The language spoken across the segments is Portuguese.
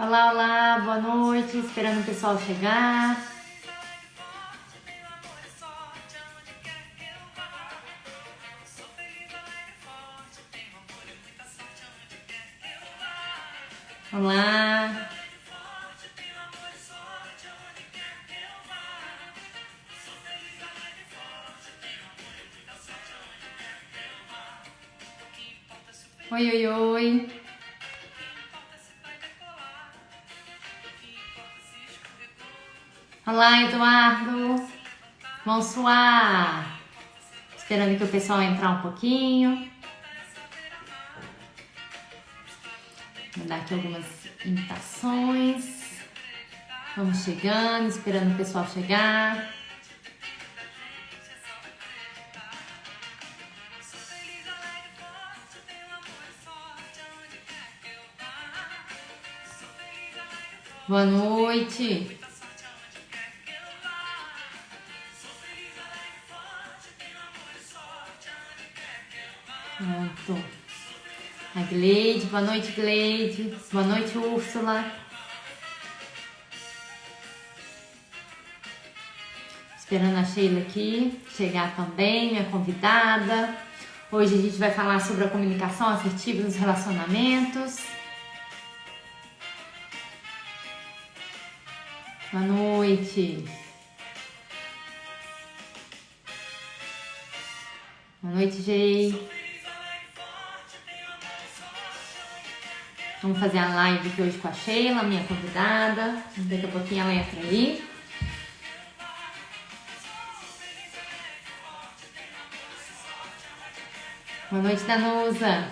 Olá, olá, boa noite. Esperando o pessoal chegar. Olá. Oi, oi, oi. Olá, Eduardo. Bonsoir. Esperando que o pessoal entrar um pouquinho. Vou dar aqui algumas imitações. Vamos chegando, esperando o pessoal chegar. Boa noite. Pronto. A Gleide, boa noite, Gleide. Boa noite, Úrsula. Esperando a Sheila aqui chegar também, minha convidada. Hoje a gente vai falar sobre a comunicação assertiva nos relacionamentos. Boa noite. Boa noite, Jay. Vamos fazer a live aqui hoje com a Sheila, minha convidada. Daqui a pouquinho ela entra aí. Boa noite, Danusa.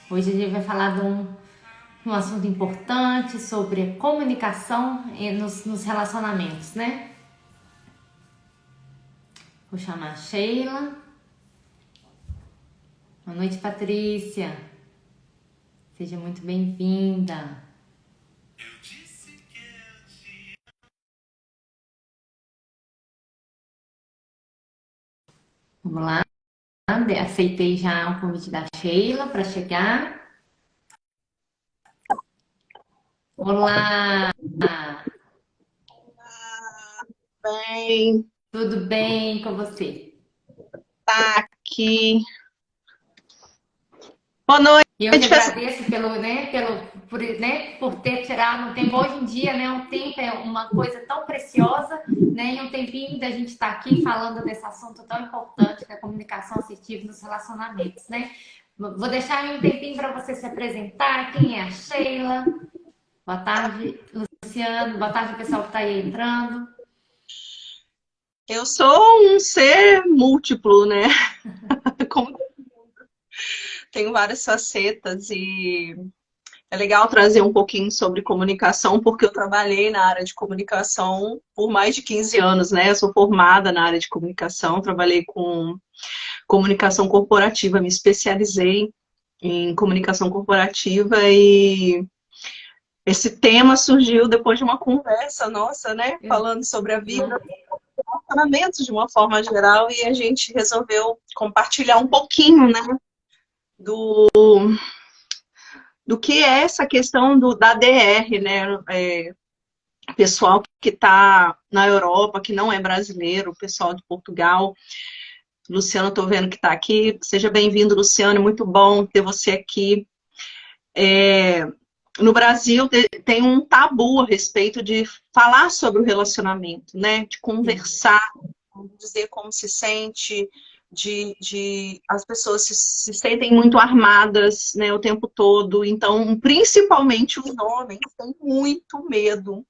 Hoje a gente vai falar de um assunto importante sobre comunicação nos relacionamentos, né? Vou chamar a Sheila. Boa noite, Patrícia. Seja muito bem-vinda. Vamos lá. Aceitei já o convite da Sheila para chegar. Olá! Bem, Tudo bem com você? tá aqui. Boa noite, Eu que pessoal. agradeço por ter tirado um tempo. Hoje em dia, né, o tempo é uma coisa tão preciosa, né, e um tempinho da gente estar aqui falando desse assunto tão importante da comunicação assertiva nos relacionamentos, né? Vou deixar aí um tempinho para você se apresentar. Quem é a Sheila? Boa tarde, Luciano. Boa tarde, pessoal que está aí entrando. Eu sou um ser múltiplo, né? Como tenho várias facetas e é legal trazer um pouquinho sobre comunicação, porque eu trabalhei na área de comunicação por mais de 15 anos, né? Eu sou formada na área de comunicação, trabalhei com comunicação corporativa, me especializei em comunicação corporativa e esse tema surgiu depois de uma conversa nossa, né? Falando sobre a vida, relacionamentos de uma forma geral, e a gente resolveu compartilhar um pouquinho, né? Do que é essa questão da DR, né? Pessoal que está na Europa, que não é brasileiro, pessoal de Portugal. Luciano, estou vendo que está aqui. Seja bem-vindo, Luciano. Muito bom ter você aqui. No Brasil tem um tabu a respeito de falar sobre o relacionamento, né? De conversar, de dizer como se sente, as pessoas se sentem muito armadas, né, o tempo todo. Então, principalmente os homens têm muito medo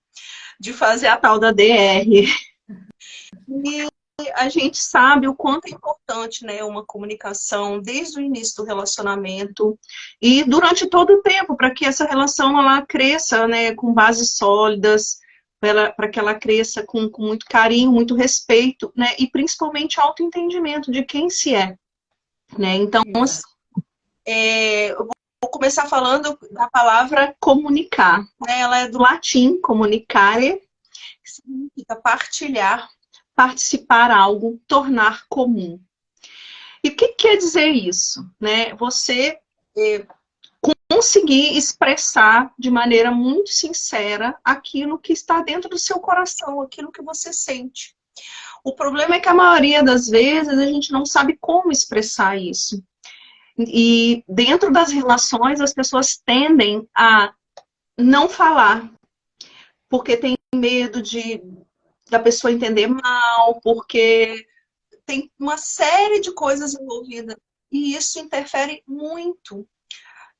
de fazer a tal da DR. E a gente sabe o quanto é importante, né, uma comunicação desde o início do relacionamento e durante todo o tempo, para que essa relação ela cresça, né, com bases sólidas, para que ela cresça com muito carinho, muito respeito, né, e principalmente autoentendimento de quem se é. Né? Então, eu vou começar falando da palavra comunicar. Né? Ela é do latim, comunicare, que significa partilhar, participar algo, tornar comum. E o que quer dizer isso? Né? Você conseguir expressar de maneira muito sincera aquilo que está dentro do seu coração, aquilo que você sente. O problema é que a maioria das vezes a gente não sabe como expressar isso. E dentro das relações as pessoas tendem a não falar, porque tem medo da pessoa entender mal, porque tem uma série de coisas envolvidas. E isso interfere muito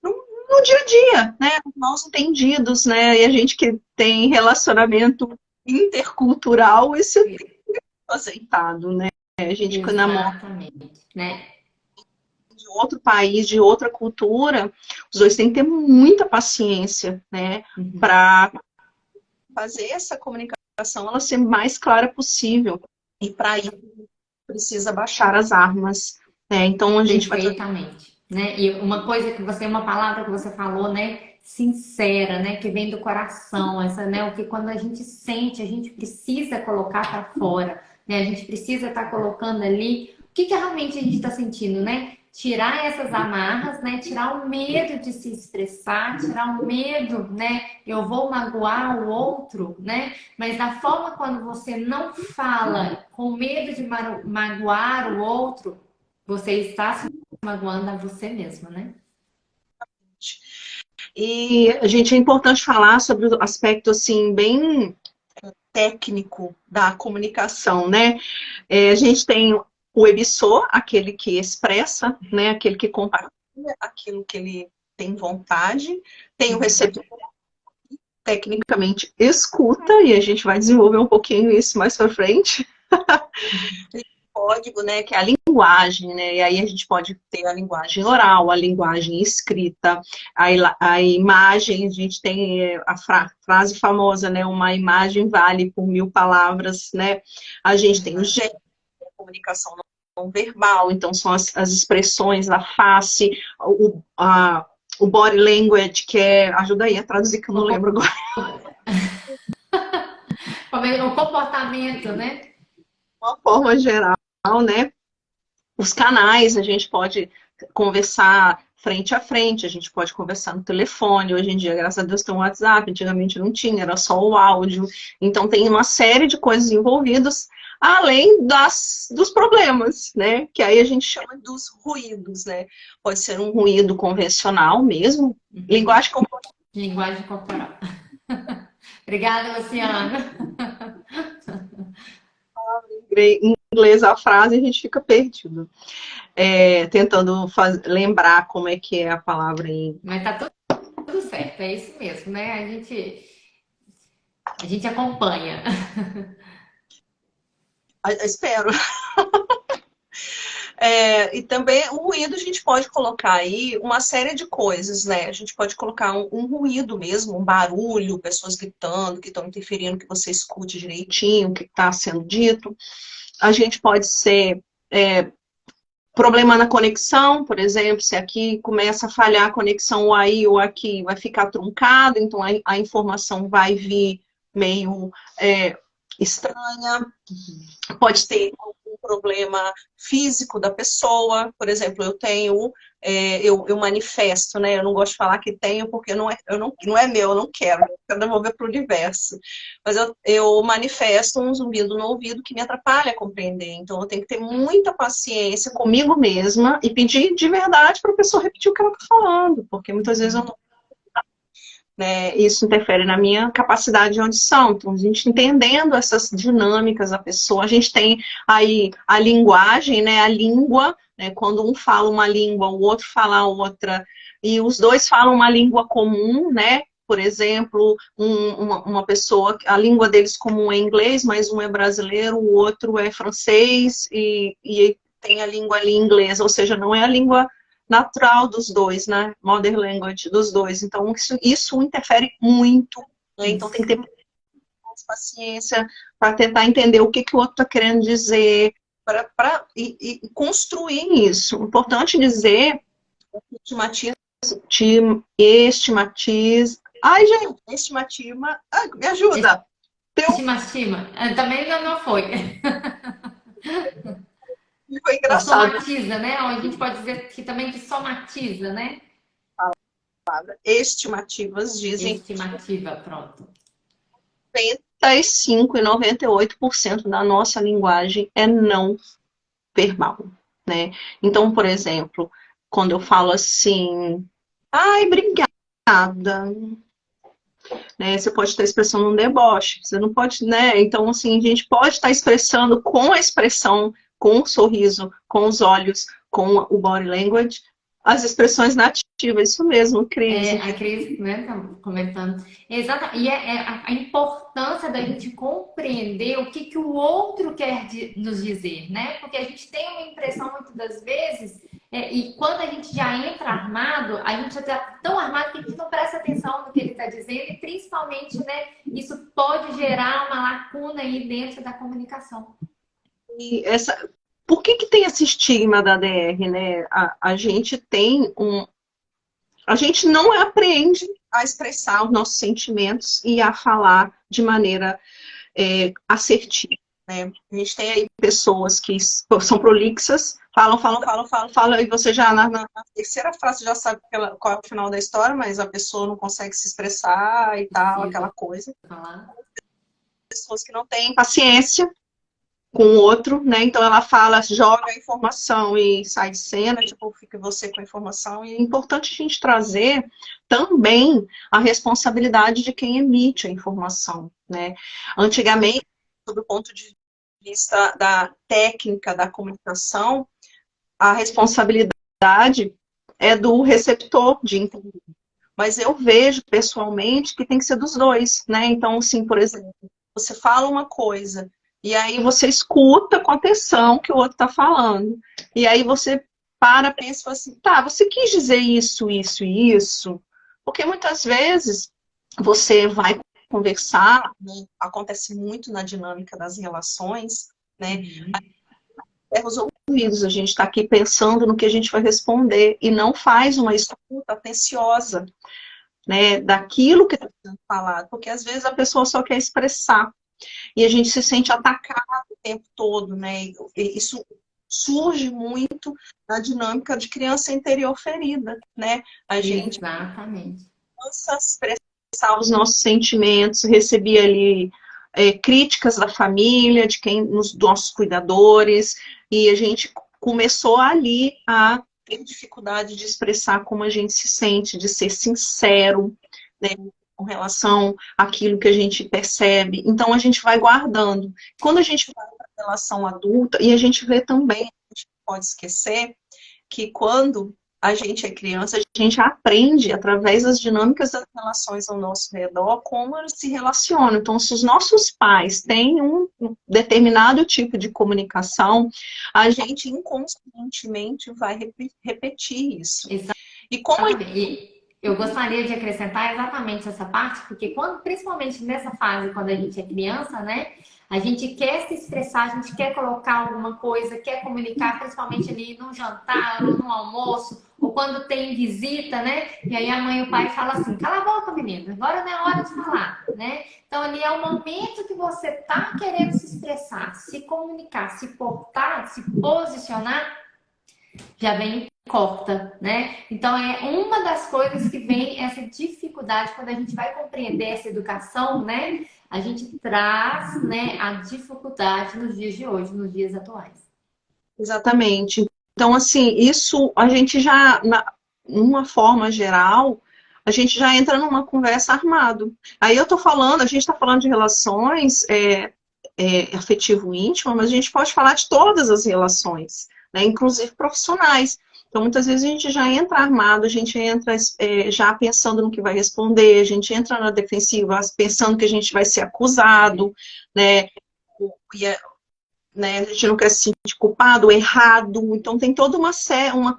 no dia a dia, né? Nós entendidos, né? E a gente que tem relacionamento intercultural, isso é aceitado, né? A gente que namora Exatamente, né? de outro país, de outra cultura, os dois têm que ter muita paciência, né? Uhum. Para fazer essa comunicação ela ser mais clara possível. E para isso precisa baixar as armas, né? Então a gente vai trazer. Perfeitamente, né? E uma palavra que você falou, né? Sincera, né? Que vem do coração, essa, né? O que quando a gente sente, a gente precisa colocar para fora, né? A gente precisa estar colocando ali o que realmente a gente está sentindo, né? Tirar essas amarras, né? Tirar o medo de se expressar, tirar o medo, né? Eu vou magoar o outro, né? Mas da forma quando você não fala com medo de magoar o outro, você está se magoando a você mesma, né? E a gente é importante falar sobre o aspecto assim bem técnico da comunicação, né? A gente tem o emissor, aquele que expressa, né? Aquele que compartilha aquilo que ele tem vontade. Tem o receptor, tecnicamente escuta, e a gente vai desenvolver um pouquinho isso mais para frente. Código, né, que é a linguagem, né, e aí a gente pode ter a linguagem oral, a linguagem escrita, a imagem, a gente tem a frase famosa, né, uma imagem vale por 1000 palavras, né, a gente tem o gesto, a comunicação não verbal, então são as expressões da face, o body language, que é, ajuda aí a traduzir que eu não lembro agora. O comportamento, né? Uma forma geral, né, os canais, a gente pode conversar frente a frente, a gente pode conversar no telefone. Hoje em dia, graças a Deus, tem o WhatsApp, antigamente não tinha, era só o áudio. Então, tem uma série de coisas envolvidas, além dos problemas, né? Que aí a gente chama dos ruídos, né? Pode ser um ruído convencional mesmo, linguagem corporal. Linguagem corporal. Obrigada, Luciana. Em inglês a frase, a gente fica perdido. Tentando lembrar como é que é a palavra em... Mas tá tudo certo, é isso mesmo, né? A gente acompanha. Espero. E também o ruído a gente pode colocar aí uma série de coisas, né? A gente pode colocar um ruído mesmo, um barulho, pessoas gritando, que estão interferindo, que você escute direitinho o que está sendo dito. A gente pode ser problema na conexão, por exemplo, se aqui começa a falhar a conexão ou aí ou aqui vai ficar truncado, então a informação vai vir meio estranha. Pode ter algum problema físico da pessoa, por exemplo, eu manifesto, né? Eu não gosto de falar que tenho porque não é meu, eu não quero devolver para o universo. Mas eu manifesto um zumbido no ouvido que me atrapalha a compreender. Então eu tenho que ter muita paciência comigo mesma e pedir de verdade para a pessoa repetir o que ela está falando, porque muitas vezes eu não, né, isso interfere na minha capacidade de audição. Então, a gente entendendo essas dinâmicas da pessoa, a gente tem aí a linguagem, né, a língua, né, quando um fala uma língua, o outro fala outra, e os dois falam uma língua comum, né, por exemplo, uma pessoa, a língua deles comum é inglês, mas um é brasileiro, o outro é francês, e tem a língua ali inglesa, ou seja, não é a língua natural dos dois, né? Mother language dos dois. Então, isso interfere muito, né? Então, tem que ter mais paciência para tentar entender o que o outro está querendo dizer, e construir isso. Importante dizer, estigmatiza. Ai, gente, estigmatima. Ai, me ajuda. Estima. Também não foi. Foi O engraçado. somatiza, né? A gente pode dizer que também que somatiza, né? estimativas dizem Estimativa, pronto. 95 e 98% da nossa linguagem é não verbal, né? Então, por exemplo, quando eu falo assim, ai, obrigada, né? Você pode estar expressando um deboche, você não pode, né? Então, assim, a gente pode estar expressando com a expressão, com o sorriso, com os olhos, com o body language, as expressões nativas, isso mesmo, Cris. A Cris, né, tá comentando. Exato. E a importância da gente compreender o que o outro quer nos dizer, né? Porque a gente tem uma impressão, muitas das vezes, e quando a gente já entra armado, a gente já está tão armado que a gente não presta atenção no que ele está dizendo, e principalmente, né, isso pode gerar uma lacuna aí dentro da comunicação. E por que tem esse estigma da DR, né? A gente tem a gente não aprende a expressar os nossos sentimentos e a falar de maneira assertiva, né? A gente tem aí pessoas que são prolixas, falam, e você já na terceira frase já sabe qual é o final da história, mas a pessoa não consegue se expressar e tal, aquela coisa. Pessoas que não têm paciência com o outro, né? Então ela fala, joga a informação e sai de cena, tipo, fica você com a informação. E é importante a gente trazer também a responsabilidade de quem emite a informação, né? Antigamente, do ponto de vista da técnica da comunicação, a responsabilidade é do receptor de entender. Mas eu vejo pessoalmente que tem que ser dos dois, né? Então, assim, por exemplo, você fala uma coisa e aí você escuta com atenção o que o outro está falando. E aí você pensa e fala assim, tá, você quis dizer isso, isso e isso? Porque muitas vezes você vai conversar, né, acontece muito na dinâmica das relações, né? É os ouvidos, a gente está aqui pensando no que a gente vai responder e não faz uma escuta atenciosa, né, daquilo que está sendo falado, porque às vezes a pessoa só quer expressar. E a gente se sente atacado o tempo todo, né? E isso surge muito na dinâmica de criança interior ferida, né? A gente Exatamente. começa a expressar os nossos sentimentos, recebia ali críticas da família, dos nossos cuidadores, e a gente começou ali a ter dificuldade de expressar como a gente se sente, de ser sincero, né? Com relação àquilo que a gente percebe. Então, a gente vai guardando. Quando a gente vai para a relação adulta, e a gente vê também, a gente não pode esquecer, que quando a gente é criança, a gente aprende, através das dinâmicas das relações ao nosso redor, como eles se relacionam. Então, se os nossos pais têm um determinado tipo de comunicação, a gente inconscientemente vai repetir isso. Exatamente. E como Eu gostaria de acrescentar exatamente essa parte, porque principalmente nessa fase, quando a gente é criança, né? A gente quer se expressar, a gente quer colocar alguma coisa, quer comunicar, principalmente ali num jantar, ou num almoço, ou quando tem visita, né? E aí a mãe e o pai falam assim, cala a boca, menina, agora não é hora de falar, né? Então ali é o momento que você tá querendo se expressar, se comunicar, se portar, se posicionar, já vem e corta, né? Então é uma das coisas que vem essa dificuldade quando a gente vai compreender essa educação, né? A gente traz, né, a dificuldade nos dias de hoje, nos dias atuais. Exatamente. Então, assim, isso a gente já, numa forma geral, a gente já entra numa conversa armado. Aí eu tô falando, a gente tá falando de relações afetivo-íntima, mas a gente pode falar de todas as relações, né, inclusive profissionais. Então, muitas vezes a gente já entra armado, a gente entra já pensando no que vai responder, a gente entra na defensiva pensando que a gente vai ser acusado, né, né, a gente não quer se sentir culpado, errado. Então, tem todo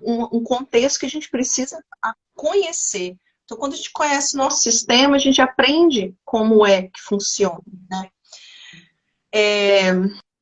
um contexto que a gente precisa conhecer. Então, quando a gente conhece o nosso sistema, a gente aprende como é que funciona, né?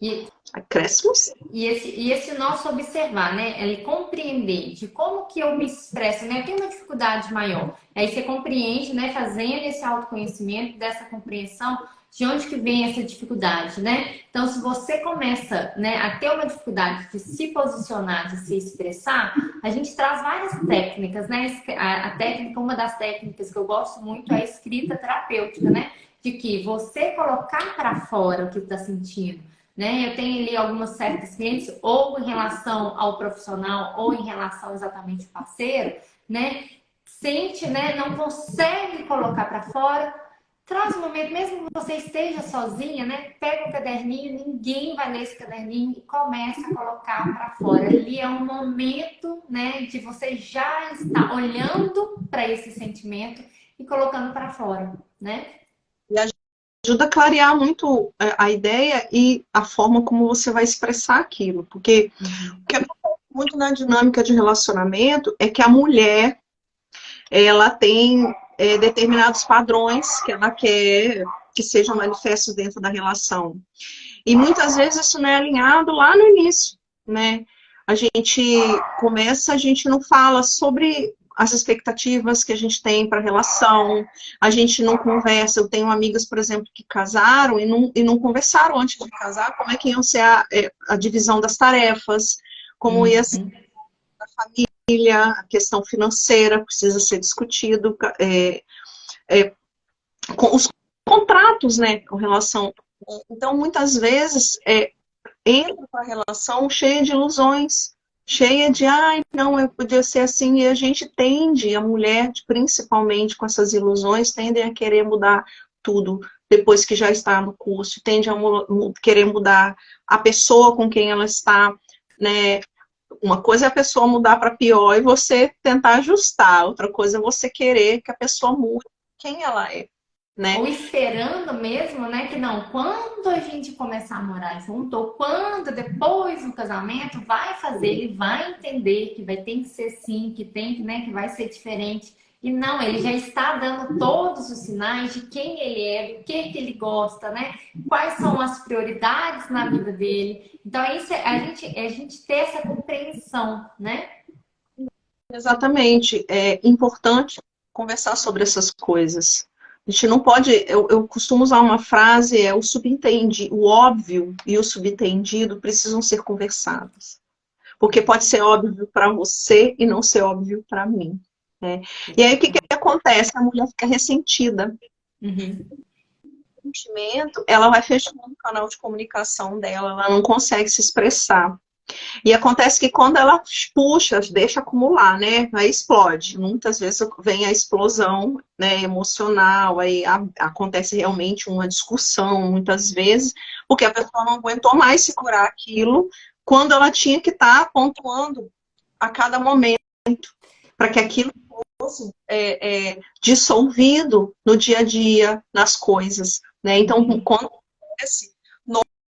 E, Acréscimos? e esse nosso observar, né? Ele compreender de como que eu me expresso, né? Eu tenho uma dificuldade maior. Aí você compreende, né? Fazendo esse autoconhecimento, dessa compreensão, de onde que vem essa dificuldade, né? Então, se você começa, né, a ter uma dificuldade de se posicionar, de se expressar, a gente traz várias técnicas, né? A técnica, uma das técnicas que eu gosto muito é a escrita terapêutica, né? De que você colocar para fora o que está sentindo, né? Eu tenho ali algumas certas clientes, ou em relação ao profissional, ou em relação exatamente ao parceiro, né? Sente, né? Não consegue colocar para fora. Traz um momento, mesmo que você esteja sozinha, né? Pega um caderninho, ninguém vai ler esse caderninho e começa a colocar para fora. Ali é um momento, né, de você já estar olhando para esse sentimento e colocando para fora, né? E ajuda a clarear muito a ideia e a forma como você vai expressar aquilo. Porque o que acontece muito na dinâmica de relacionamento é que a mulher, ela tem determinados padrões que ela quer que sejam manifestos dentro da relação. E muitas vezes isso não é alinhado lá no início, né? A gente começa, a gente não fala sobre as expectativas que a gente tem para a relação, a gente não conversa. Eu tenho amigas, por exemplo, que casaram e não conversaram antes de casar como é que ia ser a divisão das tarefas, como ia ser a família, a questão financeira precisa ser discutido, com os contratos, né, com relação. Então, muitas vezes, entra para a relação cheia de ilusões, cheia de, ai, não, eu podia ser assim, e a gente tende, a mulher, principalmente com essas ilusões, tendem a querer mudar tudo depois que já está no curso, tende a querer mudar a pessoa com quem ela está, né? Uma coisa é a pessoa mudar para pior e você tentar ajustar, outra coisa é você querer que a pessoa mude quem ela é, né? Ou esperando mesmo, né? Que não, quando a gente começar a morar junto, ou quando depois do casamento, vai fazer, ele vai entender que vai ter que ser sim, que tem que, né, que vai ser diferente. E não, ele já está dando todos os sinais de quem ele é, do que ele gosta, né? Quais são as prioridades na vida dele. Então, isso a gente ter essa compreensão, né? Exatamente. É importante conversar sobre essas coisas. A gente não pode. Eu costumo usar uma frase: o subentendido, o óbvio e o subentendido precisam ser conversados. Porque pode ser óbvio para você e não ser óbvio para mim. Né? E aí o que acontece? A mulher fica ressentida. Uhum. O sentimento, ela vai fechando o canal de comunicação dela, ela não consegue se expressar. E acontece que quando ela puxa, deixa acumular, né? Aí explode. Muitas vezes vem a explosão, né, emocional, aí acontece realmente uma discussão, muitas vezes, porque a pessoa não aguentou mais segurar aquilo quando ela tinha que estar pontuando a cada momento para que aquilo fosse dissolvido no dia a dia, nas coisas, né? Então, quando acontece,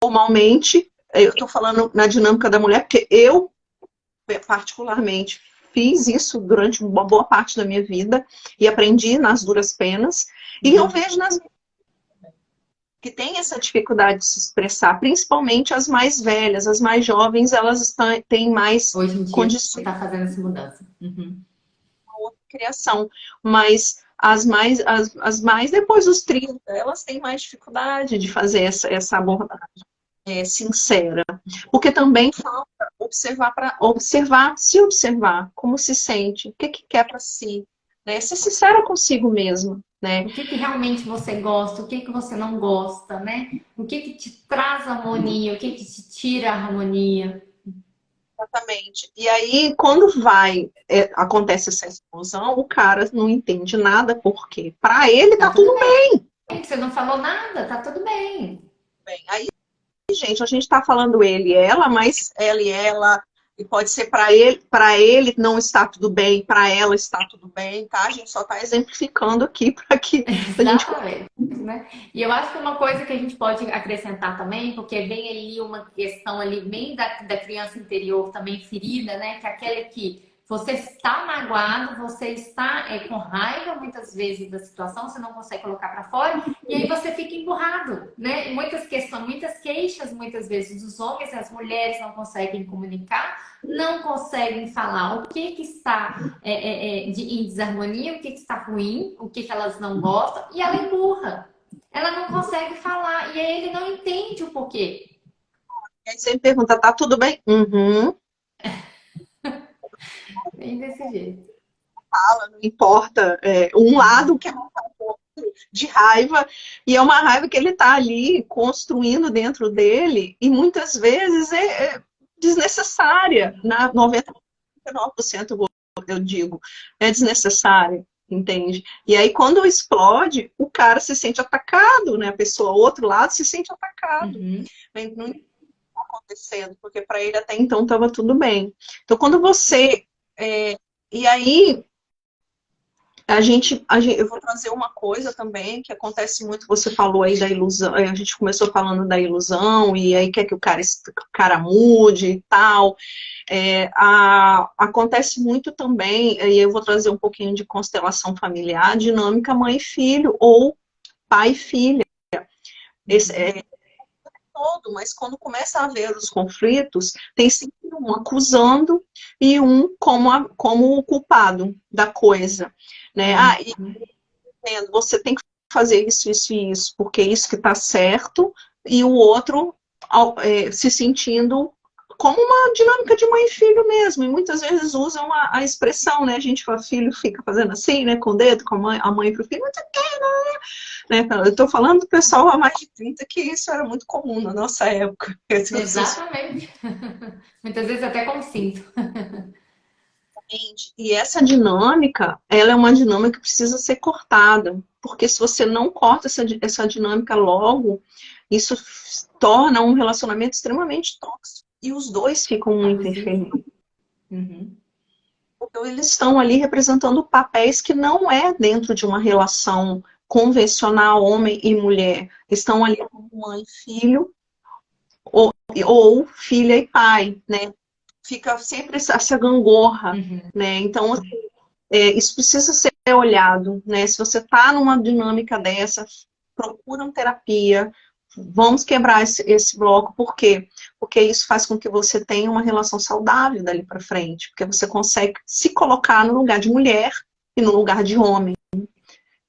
normalmente eu estou falando na dinâmica da mulher, porque eu, particularmente, fiz isso durante uma boa parte da minha vida e aprendi nas duras penas. E eu vejo nas que tem essa dificuldade de se expressar, principalmente as mais velhas, as mais jovens, elas têm mais Hoje em dia condições está fazendo essa mudança. Uhum. de criação, mas as mais depois dos 30, elas têm mais dificuldade de fazer essa abordagem. Sincera, porque também falta se observar, como se sente, o que quer para si, né? Ser sincera consigo mesmo, né? O que realmente você gosta, o que você não gosta, né? O que te traz harmonia, o que te tira a harmonia. Exatamente. E aí, quando acontece essa explosão, o cara não entende nada, porque para ele Tá tá tudo tudo bem. Você não falou nada, tá tudo bem. bem. Aí, gente, a gente tá falando ele e ela, mas ela e ela, e pode ser para ele não está tudo bem, para ela está tudo bem, tá? A gente só tá exemplificando aqui para que a gente. Exatamente, né? E eu acho que uma coisa que a gente pode acrescentar também, porque vem ali uma questão ali bem da criança interior também ferida, né? Que é aquela que Você está magoado, você está com raiva muitas vezes da situação, você não consegue colocar para fora, e aí você fica emburrado, né? Muitas questões, muitas queixas, muitas vezes os homens e as mulheres não conseguem comunicar, não conseguem falar o que está em desarmonia, o que está ruim, o que elas não gostam, e ela emburra. Ela não consegue falar, e aí ele não entende o porquê. Aí você me pergunta, tá tudo bem? Uhum. Bem desse jeito. Não importa. Um lado que é de raiva, e é uma raiva que ele está ali construindo dentro dele, e muitas vezes é desnecessária, na 99% eu digo, é desnecessária, entende? E aí quando explode, o cara se sente atacado, né? A pessoa, o outro lado se sente atacado. Uhum. Não está acontecendo, porque para ele até então estava tudo bem. Então quando você... e aí eu vou trazer uma coisa também que acontece muito, você falou aí da ilusão, a gente começou falando da ilusão, e aí quer que o cara mude e tal. Acontece muito também, e eu vou trazer um pouquinho de constelação familiar, dinâmica mãe e filho, ou pai e filha. Todo, mas quando começa a haver os conflitos, tem sempre um acusando e um como o culpado da coisa, né? Você tem que fazer isso, isso e isso, porque é isso que está certo, e o outro se sentindo como uma dinâmica de mãe e filho mesmo, e muitas vezes usam a expressão, né? A gente, o filho fica fazendo assim, né? Com o dedo, com a mãe para o filho, mas né? Eu estou falando do pessoal há mais de 30 que isso era muito comum na nossa época. Exatamente. Muitas vezes até como sinto. E essa dinâmica, ela é uma dinâmica que precisa ser cortada, porque se você não corta essa dinâmica logo, isso torna um relacionamento extremamente tóxico. E os dois ficam muito infelizes. Uhum. Então, eles estão ali representando papéis que não é dentro de uma relação convencional, homem e mulher. Estão ali como mãe e filho, ou filha e pai, né? Fica sempre essa gangorra, né? Então, isso precisa ser olhado, né? Se você está numa dinâmica dessa, procura uma terapia, vamos quebrar esse bloco, por quê? Porque isso faz com que você tenha uma relação saudável dali para frente, porque você consegue se colocar no lugar de mulher e no lugar de homem,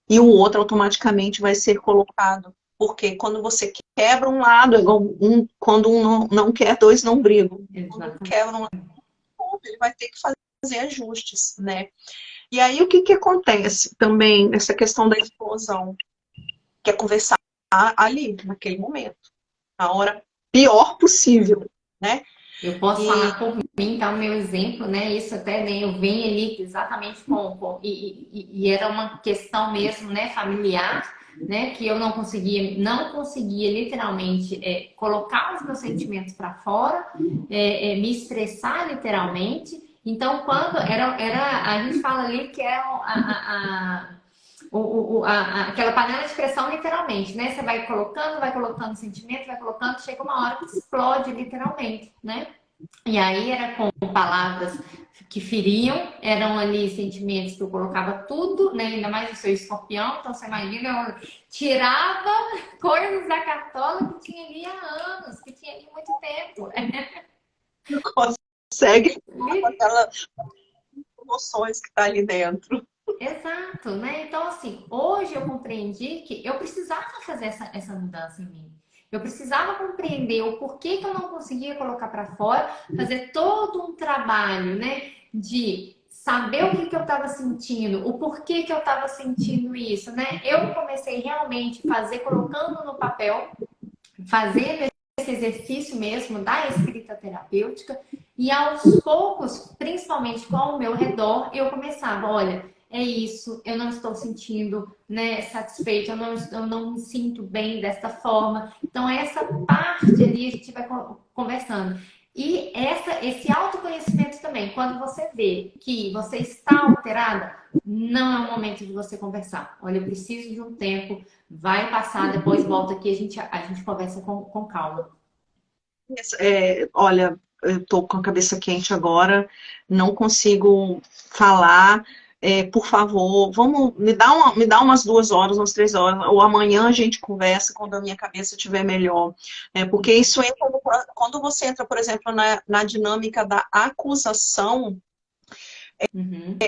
e o outro automaticamente vai ser colocado, porque quando você quebra um lado, quando um não quer, dois não brigam. Quando quebra um lado, ele vai ter que fazer ajustes, né? E aí o que acontece também nessa questão da explosão? Que é conversar ali, naquele momento, na hora pior possível, né? Eu posso falar por mim, tá o meu exemplo, né? Isso até né, eu venho ali exatamente e era uma questão mesmo, né, familiar, né, que eu não conseguia literalmente colocar os meus sentimentos para fora, me expressar literalmente. Então, quando a gente fala ali que é aquela panela de pressão, literalmente, né? Você vai colocando sentimento, vai colocando, chega uma hora que explode, literalmente, né? E aí era com palavras que feriam, eram ali sentimentos que eu colocava tudo, né? Ainda mais o seu escorpião, então você imagina, eu tirava coisas da cartola que tinha ali há anos, que tinha ali muito tempo. Não consegue com aquelas emoções que está ali dentro. Exato, né? Então, assim, hoje eu compreendi que eu precisava fazer essa mudança em mim. Eu precisava compreender o porquê que eu não conseguia colocar para fora, fazer todo um trabalho, né? De saber o que eu estava sentindo, o porquê que eu estava sentindo isso, né? Eu comecei realmente a fazer, colocando no papel, fazendo esse exercício mesmo da escrita terapêutica, e aos poucos, principalmente com o meu redor, eu começava, olha, é isso, eu não estou sentindo, né, satisfeito, eu não me sinto bem desta forma. Então, essa parte ali a gente vai conversando. E esse autoconhecimento também, quando você vê que você está alterada, não é o momento de você conversar. Olha, eu preciso de um tempo, vai passar, depois volta aqui, a gente conversa com calma. Olha, eu tô com a cabeça quente agora, não consigo falar. Por favor, vamos, me dá umas 2 horas, umas 3 horas, ou amanhã a gente conversa quando a minha cabeça estiver melhor. Porque isso entra, quando você entra, por exemplo, na dinâmica da acusação, Uhum.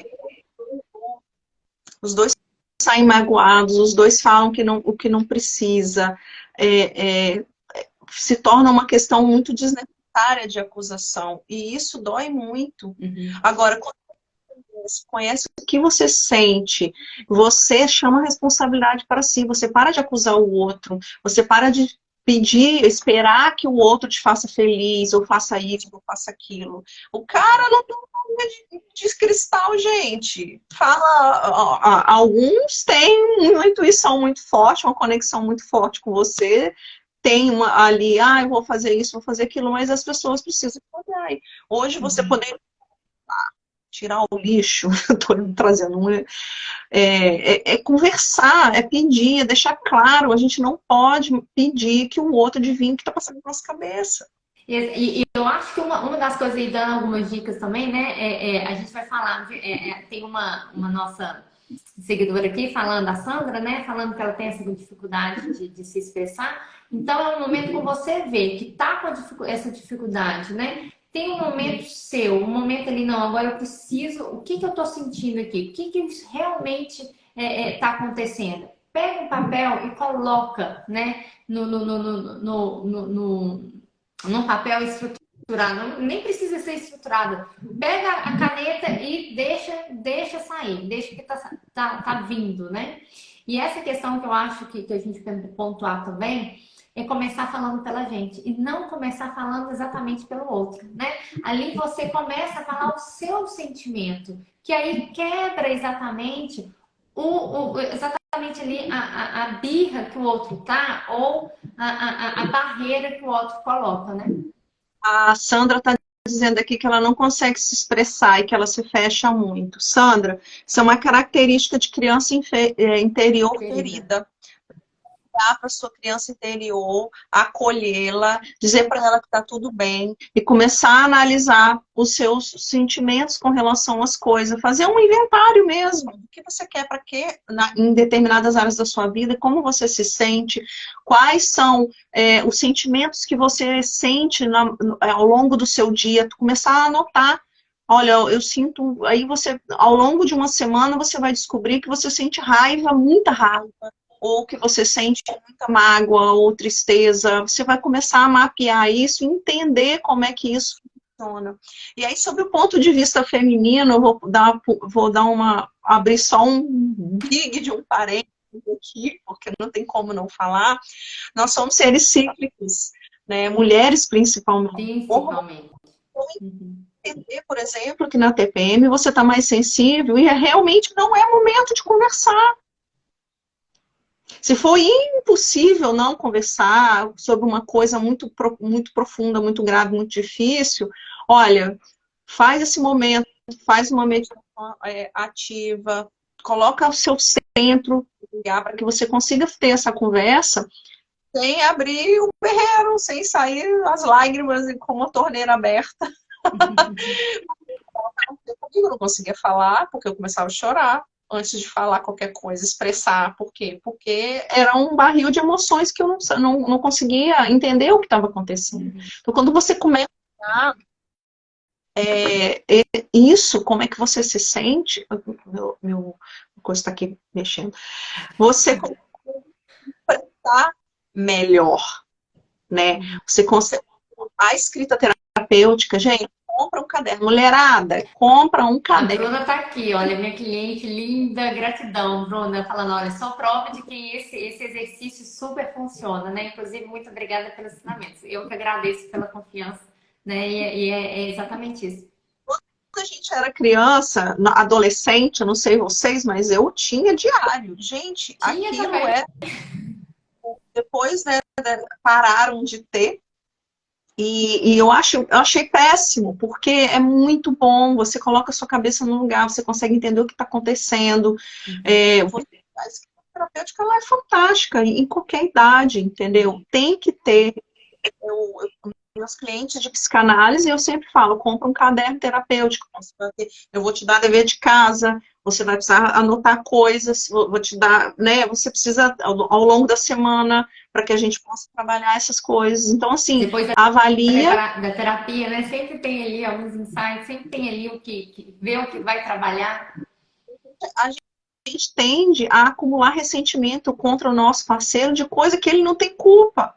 os dois saem magoados, os dois falam o que não precisa, se torna uma questão muito desnecessária de acusação, e isso dói muito. Uhum. Agora, quando você conhece o que você sente, você chama a responsabilidade para si, você para de acusar o outro, você para de pedir, esperar que o outro te faça feliz, ou faça isso, ou faça aquilo. O cara não tem de cristal, gente. Fala, alguns têm uma intuição muito forte, uma conexão muito forte com você, tem ali, eu vou fazer isso, vou fazer aquilo, mas as pessoas precisam poder. Hoje você poder tirar o lixo, estou trazendo conversar, pedir, pedir, claro, a gente não pode pedir que o outro adivinhe o que está passando na nossa cabeça. E eu acho que uma das coisas, aí dando algumas dicas também, né? A gente vai falar, tem uma nossa seguidora aqui falando, a Sandra, né? Falando que ela tem essa dificuldade de se expressar. Então é um momento que você vê que tá com essa dificuldade, né? Tem um momento seu, um momento ali, não, agora eu preciso, o que eu tô sentindo aqui? O que realmente tá acontecendo? Pega um papel e coloca, né? Num papel estruturado, nem precisa ser estruturado. Pega a caneta e deixa sair, deixa que tá vindo, né? E essa questão que eu acho que a gente tem que pontuar também é começar falando pela gente e não começar falando exatamente pelo outro, né? Ali você começa a falar o seu sentimento, que aí quebra exatamente exatamente ali a birra que o outro tá ou a barreira que o outro coloca, né? A Sandra está dizendo aqui que ela não consegue se expressar e que ela se fecha muito. Sandra, isso é uma característica de criança interior ferida. Dar para sua criança interior, acolhê-la, dizer para ela que está tudo bem e começar a analisar os seus sentimentos com relação às coisas, fazer um inventário mesmo, o que você quer para quê em determinadas áreas da sua vida, como você se sente, quais são os sentimentos que você sente ao longo do seu dia, começar a anotar. Olha, eu sinto. Aí você, ao longo de uma semana, você vai descobrir que você sente raiva, muita raiva, ou que você sente muita mágoa ou tristeza. Você vai começar a mapear isso e entender como é que isso funciona. E aí, sob o ponto de vista feminino, eu abrir só um big de um parênteses aqui, porque não tem como não falar. Nós somos seres cíclicos, né? Mulheres principalmente. Principalmente. Entender, por exemplo, que na TPM você está mais sensível e realmente não é momento de conversar. Se for impossível não conversar sobre uma coisa muito, muito profunda, muito grave, muito difícil, olha, faz esse momento, faz uma meditação ativa, coloca o seu centro para que você consiga ter essa conversa sem abrir o berreiro, sem sair as lágrimas com uma torneira aberta. Eu não conseguia falar, porque eu começava a chorar antes de falar qualquer coisa, expressar. Por quê? Porque era um barril de emoções que eu não conseguia entender o que estava acontecendo. Então, quando você começa a isso, como é que você se sente? Meu coisa está aqui mexendo. Você consegue expressar melhor, né? Você consegue. A escrita terapêutica, gente, compra um caderno. Mulherada, compra um caderno. A Bruna tá aqui, olha, minha cliente linda, gratidão, Bruna, falando, olha, só prova de que esse exercício super funciona, né? Inclusive, muito obrigada pelos ensinamentos. Eu que agradeço pela confiança, né? E é exatamente isso. Quando a gente era criança, adolescente, eu não sei vocês, mas eu tinha diário. Gente, Tinha aquilo também. Depois, né, pararam de ter. E eu achei péssimo, porque é muito bom, você coloca a sua cabeça no lugar, você consegue entender o que está acontecendo. A escrita terapêutica ela é fantástica, em qualquer idade, entendeu? Tem que ter. meus clientes de psicanálise, eu sempre falo, compra um caderno terapêutico, eu vou te dar dever de casa, você vai precisar anotar coisas, vou te dar, né, você precisa, ao longo da semana, para que a gente possa trabalhar essas coisas. Então, assim, Depois avalia. da terapia, né? Sempre tem ali alguns insights, sempre tem ali ver o que vai trabalhar. A gente tende a acumular ressentimento contra o nosso parceiro de coisa que ele não tem culpa.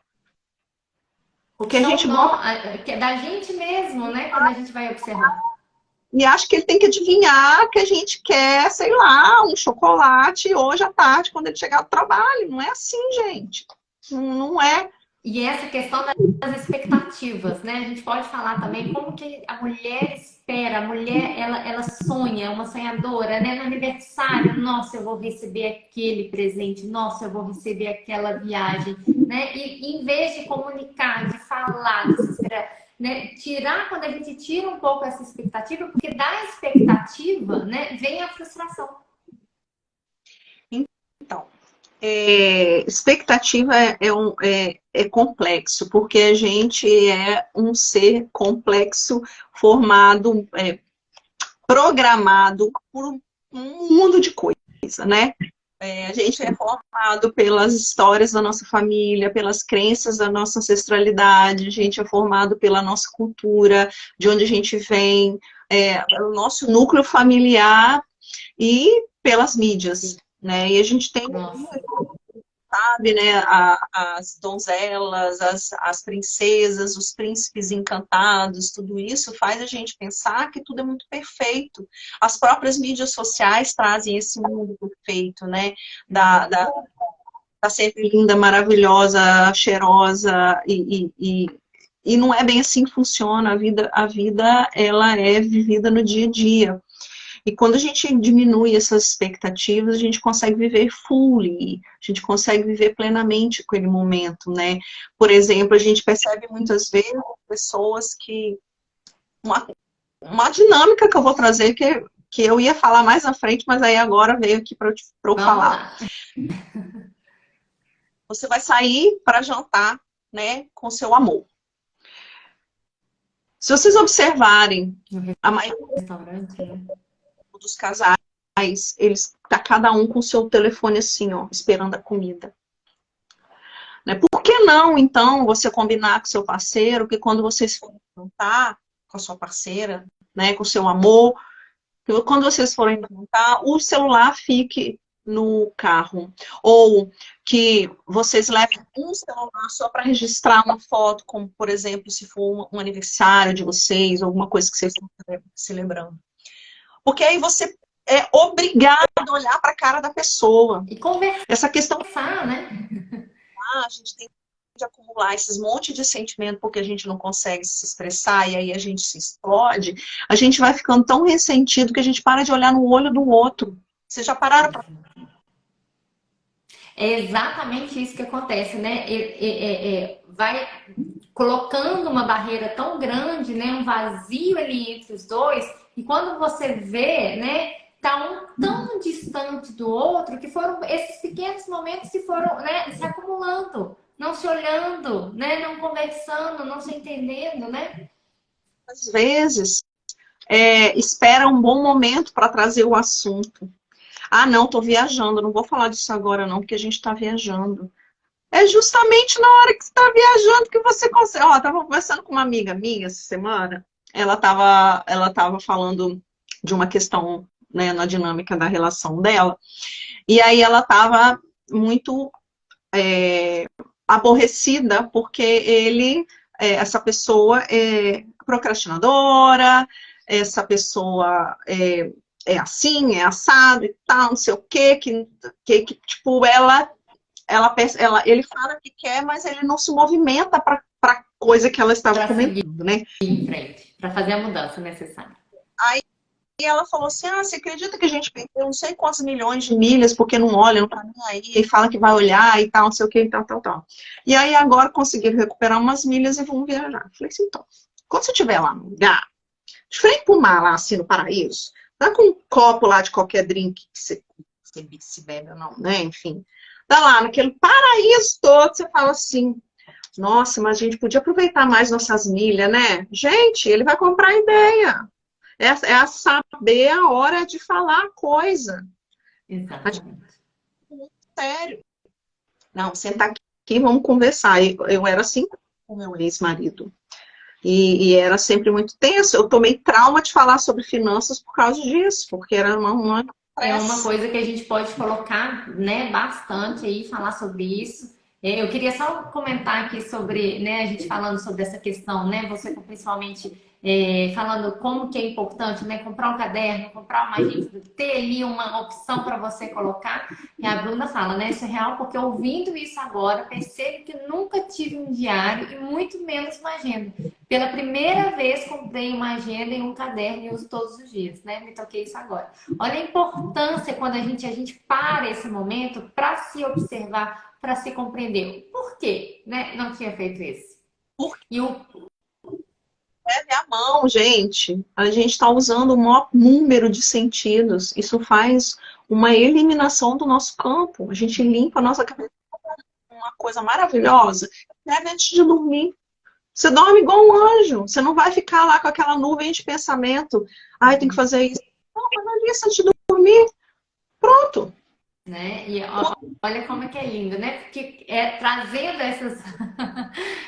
Porque a gente bota Que é da gente mesmo, né? Quando a gente vai observar. e acha que ele tem que adivinhar que a gente quer, sei lá, um chocolate hoje à tarde, quando ele chegar do trabalho. Não é assim, gente. Não é. E essa questão das expectativas, né? A gente pode falar também como que a mulher espera, a mulher ela sonha, é uma sonhadora, né? No aniversário, nossa, eu vou receber aquele presente, nossa, eu vou receber aquela viagem, né? E em vez de comunicar, de falar, de se esperar, né? Tirar, quando a gente tira um pouco essa expectativa, porque da expectativa, né, vem a frustração. Então, expectativa é complexo, porque a gente é um ser complexo, formado, programado por um mundo de coisa, né? A gente é formado pelas histórias da nossa família, pelas crenças da nossa ancestralidade, a gente é formado pela nossa cultura, de onde a gente vem, o nosso núcleo familiar e pelas mídias, né? E a gente tem, Nossa. sabe, né, as donzelas, as princesas, os príncipes encantados, tudo isso faz a gente pensar que tudo é muito perfeito. As próprias mídias sociais trazem esse mundo perfeito, né, da sempre linda, maravilhosa, cheirosa, e não é bem assim que funciona. A vida ela é vivida no dia a dia. E quando a gente diminui essas expectativas, a gente consegue viver fully, a gente consegue viver plenamente aquele momento, né? Por exemplo, a gente percebe muitas vezes pessoas que... Uma dinâmica que eu vou trazer, que eu ia falar mais à frente, mas aí agora veio aqui para eu Vamos falar. lá. Você vai sair para jantar, né, com seu amor. Se vocês observarem, a maioria Restaurante, né? dos casais, eles tá cada um com seu telefone assim, ó, esperando a comida. Né? Por que não, então, você combinar com seu parceiro que quando vocês forem jantar com a sua parceira, né, com seu amor, que quando vocês forem jantar, o celular fique no carro. Ou que vocês levem um celular só para registrar uma foto, como, por exemplo, se for um aniversário de vocês, alguma coisa que vocês estão se lembrando. Porque aí você é obrigado a olhar para a cara da pessoa. E conversar, Essa questão, né? a gente tem de acumular esses monte de sentimento porque a gente não consegue se expressar e aí a gente se explode, a gente vai ficando tão ressentido que a gente para de olhar no olho do outro. Vocês já pararam para... É exatamente isso que acontece, né? Vai colocando uma barreira tão grande, né? Um vazio ali entre os dois, e quando você vê, né? Tá um tão distante do outro que foram esses pequenos momentos que foram, né, se acumulando, não se olhando, né? Não conversando, não se entendendo, né? Às vezes, espera um bom momento para trazer o assunto. Ah, não, estou viajando, não vou falar disso agora não, porque a gente está viajando. É justamente na hora que você está viajando que você consegue. Ó, eu estava conversando com uma amiga minha essa semana, ela tava falando de uma questão, né, na dinâmica da relação dela, e aí ela estava muito aborrecida porque essa pessoa é procrastinadora, essa pessoa é assim, é assado e tal, não sei o quê, que tipo, ele fala que quer, mas ele não se movimenta para coisa que ela estava Para seguir comentando, né? em frente, para fazer a mudança necessária. Aí ela falou assim, você acredita que a gente perdeu não sei quantos milhões de milhas porque não olha, não tá nem aí, e fala que vai olhar e tal, não sei o que, e tal, tal, tal. E aí agora conseguiram recuperar umas milhas e vão viajar. Eu falei assim, então, quando você estiver lá no lugar, de frente pro mar lá, assim, no paraíso, tá com um copo lá de qualquer drink que se bebe ou não, né, enfim. Tá lá, naquele paraíso todo, você fala assim, Nossa, mas a gente podia aproveitar mais nossas milhas, né? Gente, ele vai comprar ideia. É saber a hora de falar a coisa. A gente Exatamente. é muito sério. Não, sentar aqui, vamos conversar. Eu era assim com o meu ex-marido. E era sempre muito tenso. Eu tomei trauma de falar sobre finanças por causa disso, porque era uma É uma pressa. coisa que a gente pode colocar, né, bastante aí, falar sobre isso. Eu queria só comentar aqui sobre, né, a gente falando sobre essa questão, né, você principalmente falando como que é importante, né, comprar um caderno, comprar uma agenda, ter ali uma opção para você colocar. E a Bruna fala, né, isso é real, porque ouvindo isso agora, percebo que nunca tive um diário e muito menos uma agenda. Pela primeira vez comprei uma agenda e um caderno e uso todos os dias, né, me toquei isso agora. Olha a importância quando a gente para esse momento para se observar, para se compreender. Por quê, né? Não tinha feito isso. Porque E o é a mão, gente. A gente está usando o maior número de sentidos. Isso faz uma eliminação do nosso campo. A gente limpa a nossa cabeça. Uma coisa maravilhosa. Escreve antes de dormir. Você dorme igual um anjo. Você não vai ficar lá com aquela nuvem de pensamento. Ai, tem que fazer isso. Não, analisa antes de dormir. Pronto. né? E olha como é que é lindo, né? Porque trazendo essas,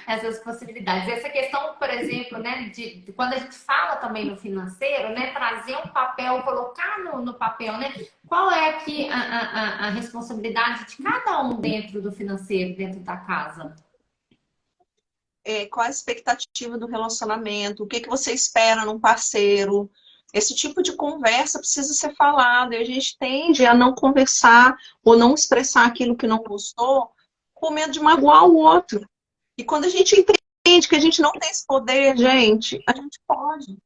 essas possibilidades. Essa questão, por exemplo, né, de quando a gente fala também no financeiro, né, trazer um papel, colocar no papel, né? Qual é aqui a responsabilidade de cada um dentro do financeiro, dentro da casa? Qual a expectativa do relacionamento? O que que você espera num parceiro? Esse tipo de conversa precisa ser falado. E a gente tende a não conversar ou não expressar aquilo que não gostou com medo de magoar o outro. E quando a gente entende que a gente não tem esse poder, gente, a gente pode.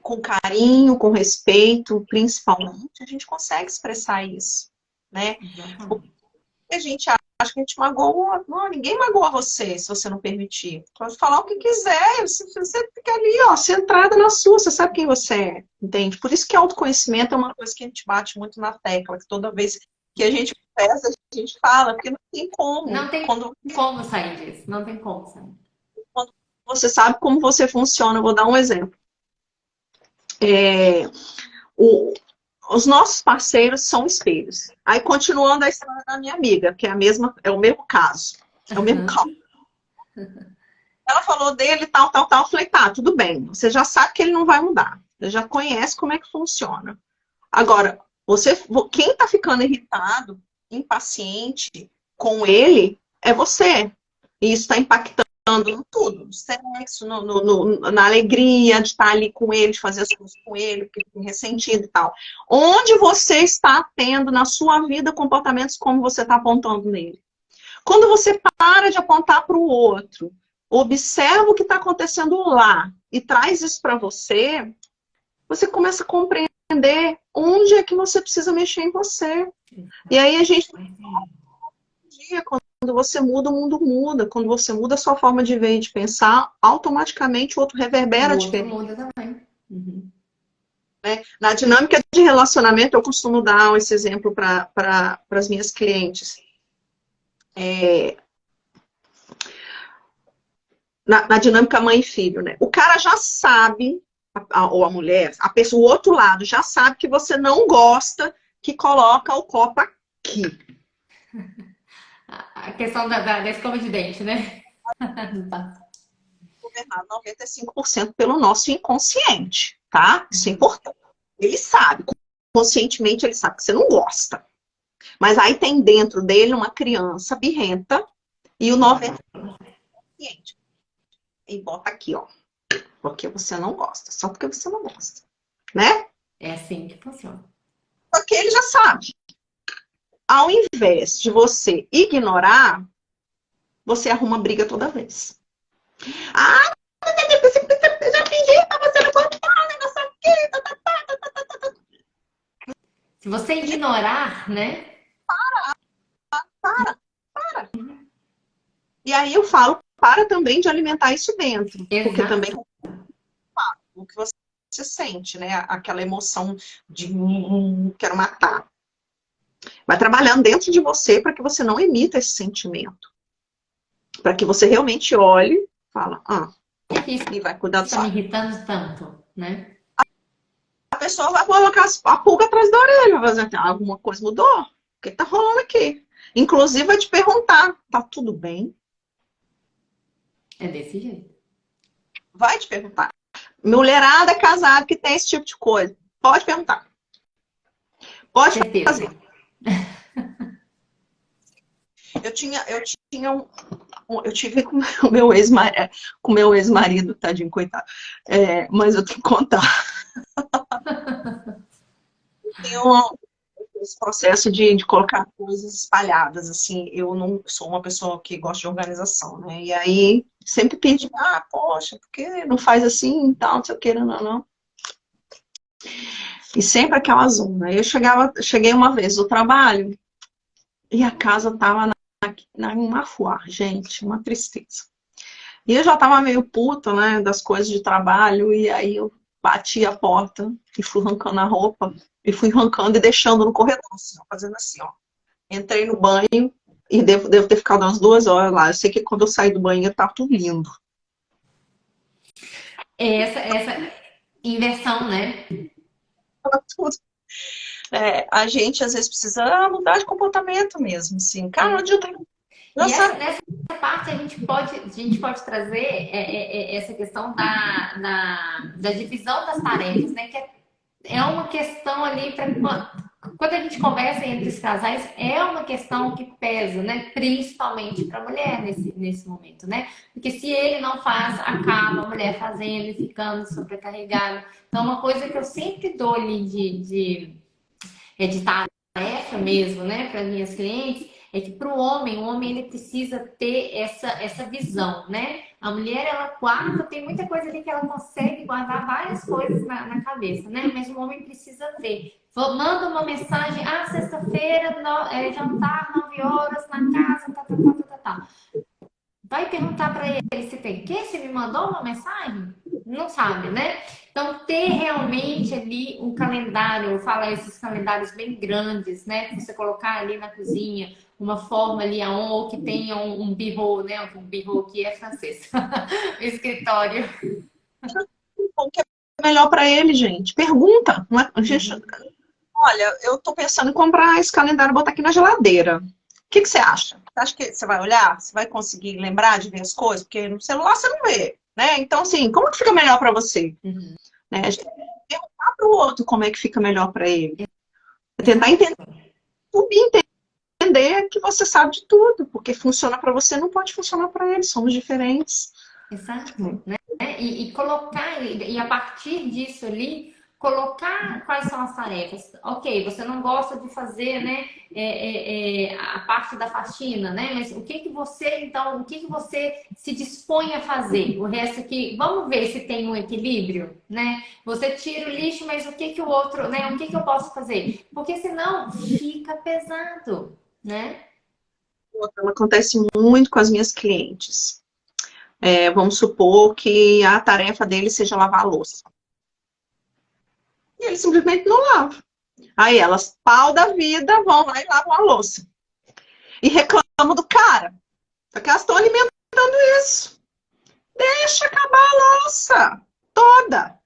Com carinho, com respeito, principalmente, a gente consegue expressar isso, né? Exatamente. A gente acha que a gente magoa o outro. Não, ninguém magoa você se você não permitir. Pode falar o que quiser. Você fica ali, ó, centrada na sua. Você sabe quem você é, entende? Por isso que autoconhecimento é uma coisa que a gente bate muito na tecla. Que toda vez que a gente conversa, a gente fala, porque não tem como. Não tem como sair disso, não tem como sair. Quando você sabe como você funciona, eu vou dar um exemplo. É, o, os nossos parceiros são espelhos. Aí, continuando a história da minha amiga, que é é o mesmo caso. É o mesmo caso. Ela falou dele, tal, tal, tal. Eu falei, tá, tudo bem. Você já sabe que ele não vai mudar. Você já conhece como é que funciona. Agora, quem tá ficando irritado, impaciente com ele, é você. E isso está impactando em tudo. No sexo, na alegria de estar ali com ele, de fazer as coisas com ele, porque ele tem ressentido e tal. Onde você está tendo na sua vida comportamentos como você está apontando nele? Quando você para de apontar para o outro, observa o que está acontecendo lá e traz isso para você, você começa a compreender onde é que você precisa mexer em você. E aí a gente, quando você muda, o mundo muda. Quando você muda a sua forma de ver e de pensar, automaticamente o outro O reverbera outro diferente. muda também. Uhum. Né? Na dinâmica de relacionamento, eu costumo dar esse exemplo para as minhas clientes. Na dinâmica mãe e filho, né? O cara já sabe, ou a mulher, a pessoa, o outro lado, já sabe que você não gosta que coloca o copo aqui. A questão da escova de dente, né? Governado 95% pelo nosso inconsciente, tá? Isso é importante. Ele sabe, conscientemente ele sabe que você não gosta. Mas aí tem dentro dele uma criança birrenta e o 90% consciente. E bota aqui, ó. Porque você não gosta. Só porque você não gosta. Né? É assim que funciona. Só que ele já sabe. Ao invés de você ignorar, você arruma briga toda vez. Ah, eu já pedi pra você não gostar, né? Não sei o quê. Tá, tá, tá, tá, tá, tá. Se você ignorar, né? Para. E aí eu falo, para também de alimentar isso dentro. Porque também Exato. o que você sente, né? Aquela emoção de quero matar. Vai trabalhando dentro de você para que você não emita esse sentimento. Para que você realmente olhe, fala, Isso e vai cuidar do está me seu. irritando tanto, né? A pessoa vai colocar a pulga atrás da orelha, vai dizer, alguma coisa mudou? O que tá rolando aqui? Inclusive vai te perguntar, tá tudo bem? É desse jeito. Vai te perguntar. Mulherada casada que tem esse tipo de coisa, pode perguntar. Pode Certeza. fazer. Eu tive com o meu ex-marido, tadinho, coitado. Mas eu tenho que contar. Tem esse processo de colocar coisas espalhadas, assim, eu não sou uma pessoa que gosta de organização, né? E aí sempre pedi, poxa, por que não faz assim e tal, não sei o que, não. E sempre aquela zona. Cheguei uma vez do trabalho e a casa tava na Mafuá, gente, uma tristeza. E eu já tava meio puta, né, das coisas de trabalho, e aí eu bati a porta e fui arrancando a roupa, e fui arrancando e deixando no corredor, assim, ó, fazendo assim, ó. Entrei no banho e devo ter ficado umas 2 horas lá. Eu sei que quando eu saí do banho tá tudo lindo. É essa inversão, né? A gente às vezes precisa mudar de comportamento mesmo, assim. Cara, não adianta. E Nossa, nessa parte a gente pode trazer essa questão da divisão das tarefas, né? Que é uma questão ali para quando a gente conversa entre os casais, é uma questão que pesa, né? Principalmente para a mulher nesse momento, né? Porque se ele não faz, acaba a mulher fazendo e ficando sobrecarregada. Então, uma coisa que eu sempre dou ali de tarefa mesmo, né, para minhas clientes, é que para o homem ele precisa ter essa visão, né? A mulher, ela guarda, tem muita coisa ali que ela consegue guardar várias coisas na cabeça, né? Mas o homem precisa ver. Manda uma mensagem, sexta-feira, jantar, 9 horas, na casa, tá. Vai perguntar para ele se tem que? Se me mandou uma mensagem? Não sabe, né? Então, ter realmente ali um calendário, eu falo esses calendários bem grandes, né? Você colocar ali na cozinha uma forma ali ou que tenha um bureau, né? Um bureau que é francês, o escritório. o que é melhor para ele, gente? Pergunta. Não é? Gente, olha, eu tô pensando em comprar esse calendário e botar aqui na geladeira. O que você acha? Você acha que você vai olhar? Você vai conseguir lembrar de ver as coisas? Porque no celular você não vê, né? Então, assim, como que fica melhor para você? Uhum. Né? A gente tem que perguntar para o outro como é que fica melhor para ele. Tentar Exato. entender que você sabe de tudo, porque funciona para você, não pode funcionar para ele, somos diferentes. Exato, né? E colocar, e a partir disso ali, colocar quais são as tarefas. Ok, você não gosta de fazer, né, a parte da faxina, né? Mas o que que você, então, o que que você se dispõe a fazer? O resto aqui, vamos ver se tem um equilíbrio, né? Você tira o lixo, mas o que que o outro, né? O que que eu posso fazer? Porque senão fica pesado, né? Acontece muito com as minhas clientes. Vamos supor que a tarefa dele seja lavar a louça. E ele simplesmente não lava. Aí elas, pau da vida, vão lá e lavam a louça. E reclamam do cara. Só que elas estão alimentando isso. Deixa acabar a louça toda.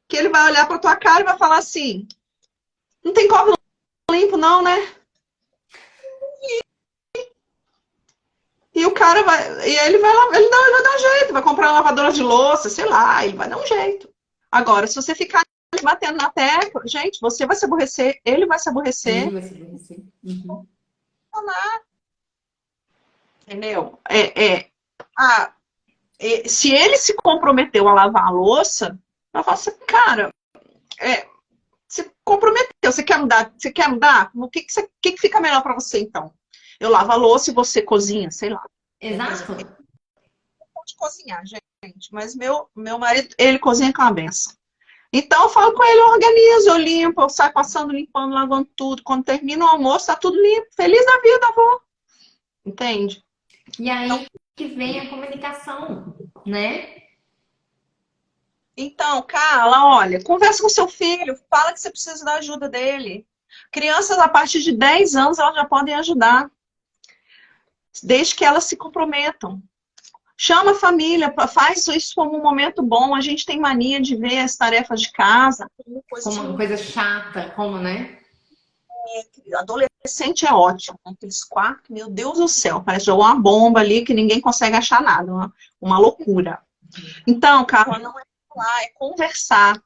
Que ele vai olhar pra tua cara e vai falar assim, não tem copo limpo não, né? E o cara vai, e ele vai vai dar um jeito, vai comprar uma lavadora de louça, sei lá, ele vai dar um jeito. Agora, se você ficar batendo na tecla, gente, você vai se aborrecer, ele vai se Ele aborrecer, vai se vencer. Uhum. entendeu? Se ele se comprometeu a lavar a louça, vai falar assim, cara, se comprometeu, você quer mudar? Você quer mudar? O que fica melhor para você, então? Eu lavo a louça e você cozinha, sei lá. Exato. Pode cozinhar, gente, mas meu marido, ele cozinha com a benção. Então eu falo com ele, eu organizo, eu limpo, eu saio passando, limpando, lavando tudo. Quando termina o almoço, tá tudo limpo. Feliz da vida, avô. Entende? E aí que vem a comunicação, né? Então, Carla, olha, conversa com seu filho, fala que você precisa da ajuda dele. Crianças a partir de 10 anos, elas já podem ajudar. desde que elas se comprometam. Chama a família, faz isso como um momento bom. A gente tem mania de ver as tarefas de casa como Como coisas uma ruins. coisa chata, como, né? Adolescente é ótimo. Aqueles quartos, meu Deus do céu, parece jogar uma bomba ali que ninguém consegue achar nada. Uma loucura. Então, Carla, não é falar, é conversar.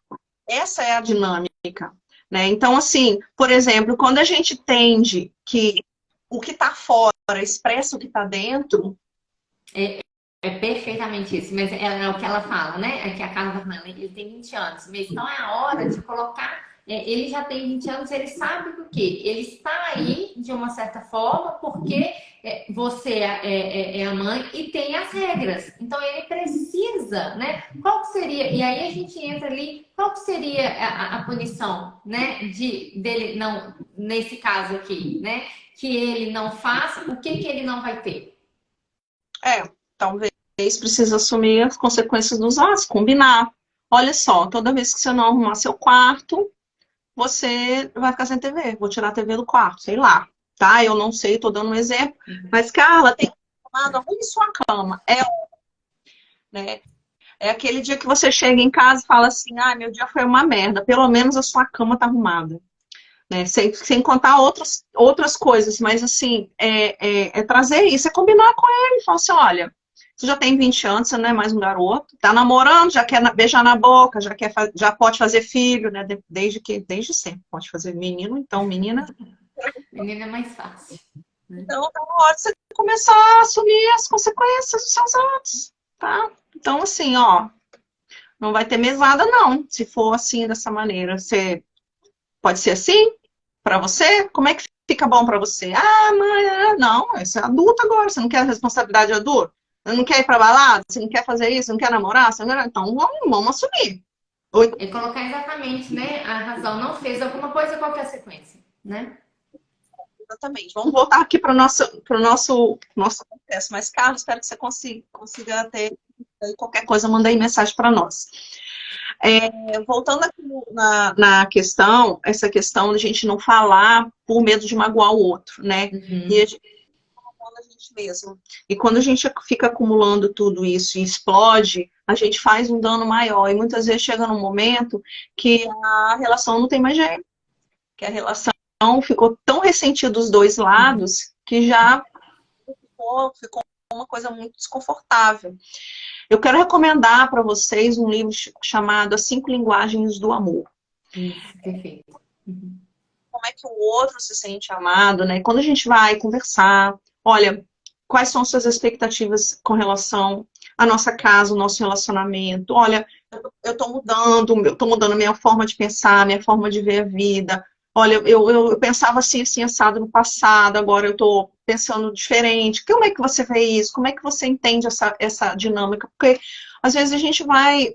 Essa é a dinâmica, né? Então, assim, por exemplo, quando a gente entende que o que está fora expressa o que está dentro, É perfeitamente isso, mas é o que ela fala, né? É que a Carla tá falando, ele tem 20 anos, mas então é a hora de colocar. Ele já tem 20 anos, ele sabe do quê? Ele está aí de uma certa forma, porque você é a mãe e tem as regras. Então ele precisa, né? Qual que seria? E aí a gente entra ali, qual que seria a punição, né? Dele não, nesse caso aqui, né? Que ele não faça, o que que ele não vai ter? talvez precisa assumir as consequências dos atos, combinar. Olha só, toda vez que você não arrumar seu quarto, você vai ficar sem TV. Vou tirar a TV do quarto, sei lá. Tá? Eu não sei, tô dando um exemplo. Mas, Carla, tem tomado arrume sua cama. Né? É aquele dia que você chega em casa e fala assim, ah, meu dia foi uma merda. Pelo menos a sua cama tá arrumada. Né? Sem contar outras coisas, mas assim, é trazer isso, é combinar com ele, falar assim, olha, você já tem 20 anos, você não é mais um garoto, tá namorando, já quer beijar na boca, já pode fazer filho, né? Desde sempre pode fazer menino, então menina. Menina é mais fácil, né? Então tá na hora de você começar a assumir as consequências dos seus atos, tá? Então assim, ó, não vai ter mesada não, se for assim, dessa maneira. Você pode ser assim? Para você? Como é que fica bom para você? Ah, mãe, não, você é adulto agora, você não quer responsabilidade de adulto? Você não quer ir para balada? Você não quer fazer isso? Você não quer namorar? Você não quer... Então vamos assumir. É colocar exatamente, né, a razão. Não fez alguma coisa, qual que é a sequência, né? Exatamente. Vamos voltar aqui para o nosso processo. Mas, Carlos, espero que você consiga ter qualquer coisa, manda aí mensagem para nós. Voltando aqui na questão, essa questão de a gente não falar por medo de magoar o outro, né? E a gente a gente mesmo. E quando a gente fica acumulando tudo isso e explode, a gente faz um dano maior. E muitas vezes chega num momento que a relação não tem mais jeito. Que a relação ficou tão ressentida dos dois lados que já ficou uma coisa muito desconfortável. Eu quero recomendar para vocês um livro chamado As 5 Linguagens do Amor. Isso, perfeito. Como é que o outro se sente amado, né? Quando a gente vai conversar, olha, quais são suas expectativas com relação à nossa casa, o nosso relacionamento? Olha, eu tô mudando minha forma de pensar, minha forma de ver a vida. Olha, eu pensava assim, assim, assado no passado, agora eu tô pensando diferente. Como é que você vê isso? Como é que você entende essa dinâmica? Porque às vezes a gente vai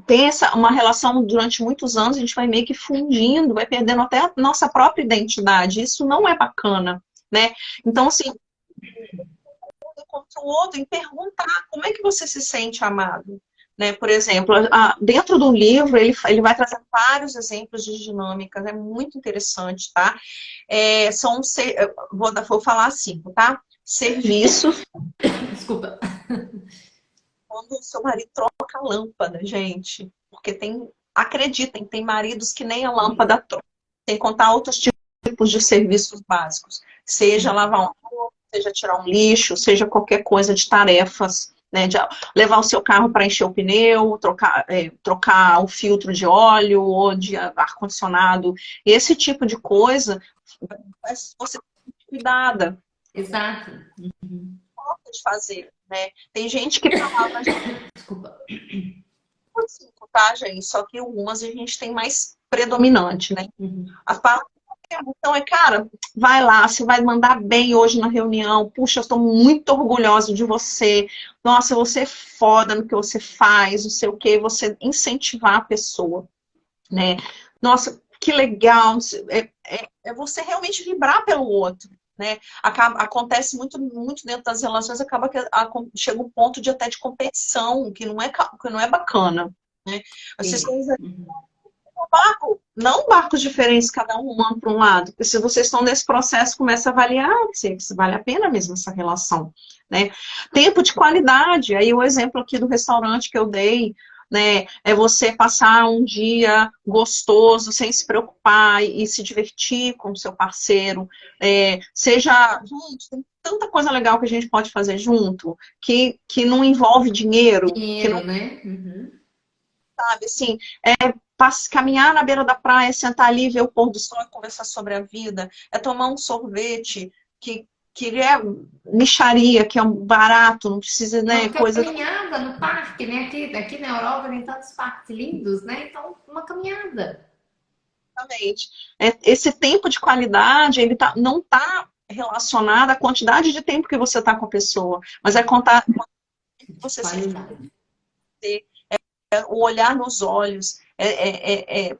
tem uma relação durante muitos anos, a gente vai meio que fundindo, vai perdendo até a nossa própria identidade. Isso não é bacana, né? Então, assim, contra o outro e perguntar como é que você se sente amado. Né? Por exemplo, dentro do livro, ele vai trazer vários exemplos de dinâmicas, é muito interessante, tá? Vou falar assim, tá? Serviços. Desculpa. Quando o seu marido troca a lâmpada, gente. Porque acreditem, tem maridos que nem a lâmpada troca. Sem contar outros tipos de serviços básicos. Seja lavar um roupa, seja tirar um lixo, seja qualquer coisa de tarefas. Né, de levar o seu carro para encher o pneu, trocar o filtro de óleo ou de ar-condicionado. Esse tipo de coisa, você tem que ter cuidada. Exato. De fazer, né? Tem gente que falava Desculpa. 5, tá, gente? Só que algumas a gente tem mais predominante, né? A palavra então cara, vai lá, você vai mandar bem hoje na reunião. Puxa, eu estou muito orgulhosa de você. Nossa, você é foda no que você faz, não sei o quê. Você incentivar a pessoa, né? Nossa, que legal. É você realmente vibrar pelo outro. Né? Acontece muito dentro das relações, acaba que chega um ponto até de competição, que não é bacana. Né? Vocês não barcos diferentes, cada um manda para um lado. Porque se vocês estão nesse processo, começa a avaliar se vale a pena mesmo essa relação, né? Tempo de qualidade. Aí o exemplo aqui do restaurante que eu dei, né? É você passar um dia gostoso, sem se preocupar e se divertir com o seu parceiro. Gente, tem tanta coisa legal que a gente pode fazer junto, que não envolve dinheiro, que não, Dinheiro, né? Uhum. sabe, assim, caminhar na beira da praia, sentar ali, ver o pôr do sol e conversar sobre a vida, é tomar um sorvete que é mixaria, que é um barato, não precisa, né, Uma coisa. caminhada no parque, né? Aqui na Europa tem tantos parques lindos, né? Então, uma caminhada. Exatamente. Esse tempo de qualidade, ele não está relacionado à quantidade de tempo que você está com a pessoa, mas é contar você se Qualidade. o olhar nos olhos,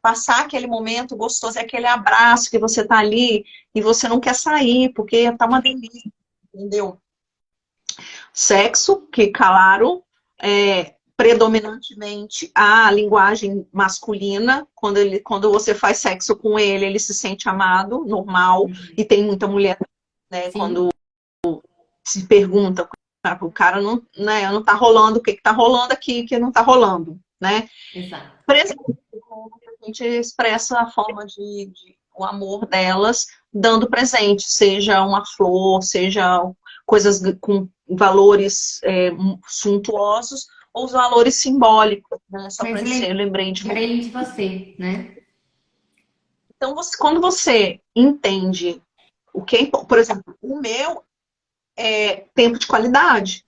passar aquele momento gostoso, é aquele abraço que você está ali e você não quer sair, porque tá uma delícia, entendeu? Sexo, que, claro, predominantemente a linguagem masculina, quando você faz sexo com ele, ele se sente amado, normal, e tem muita mulher, né, Sim. quando se pergunta, o cara não, né, não tá rolando, o que tá rolando aqui, que não tá rolando, né? Exato. A gente expressa a forma o amor delas dando presente, seja uma flor, seja coisas com valores suntuosos, ou os valores simbólicos, né? Só para Mas dizer, eu lembrei de você. lembrei de você, né? Então, quando você entende o que, por exemplo, o meu é tempo de qualidade.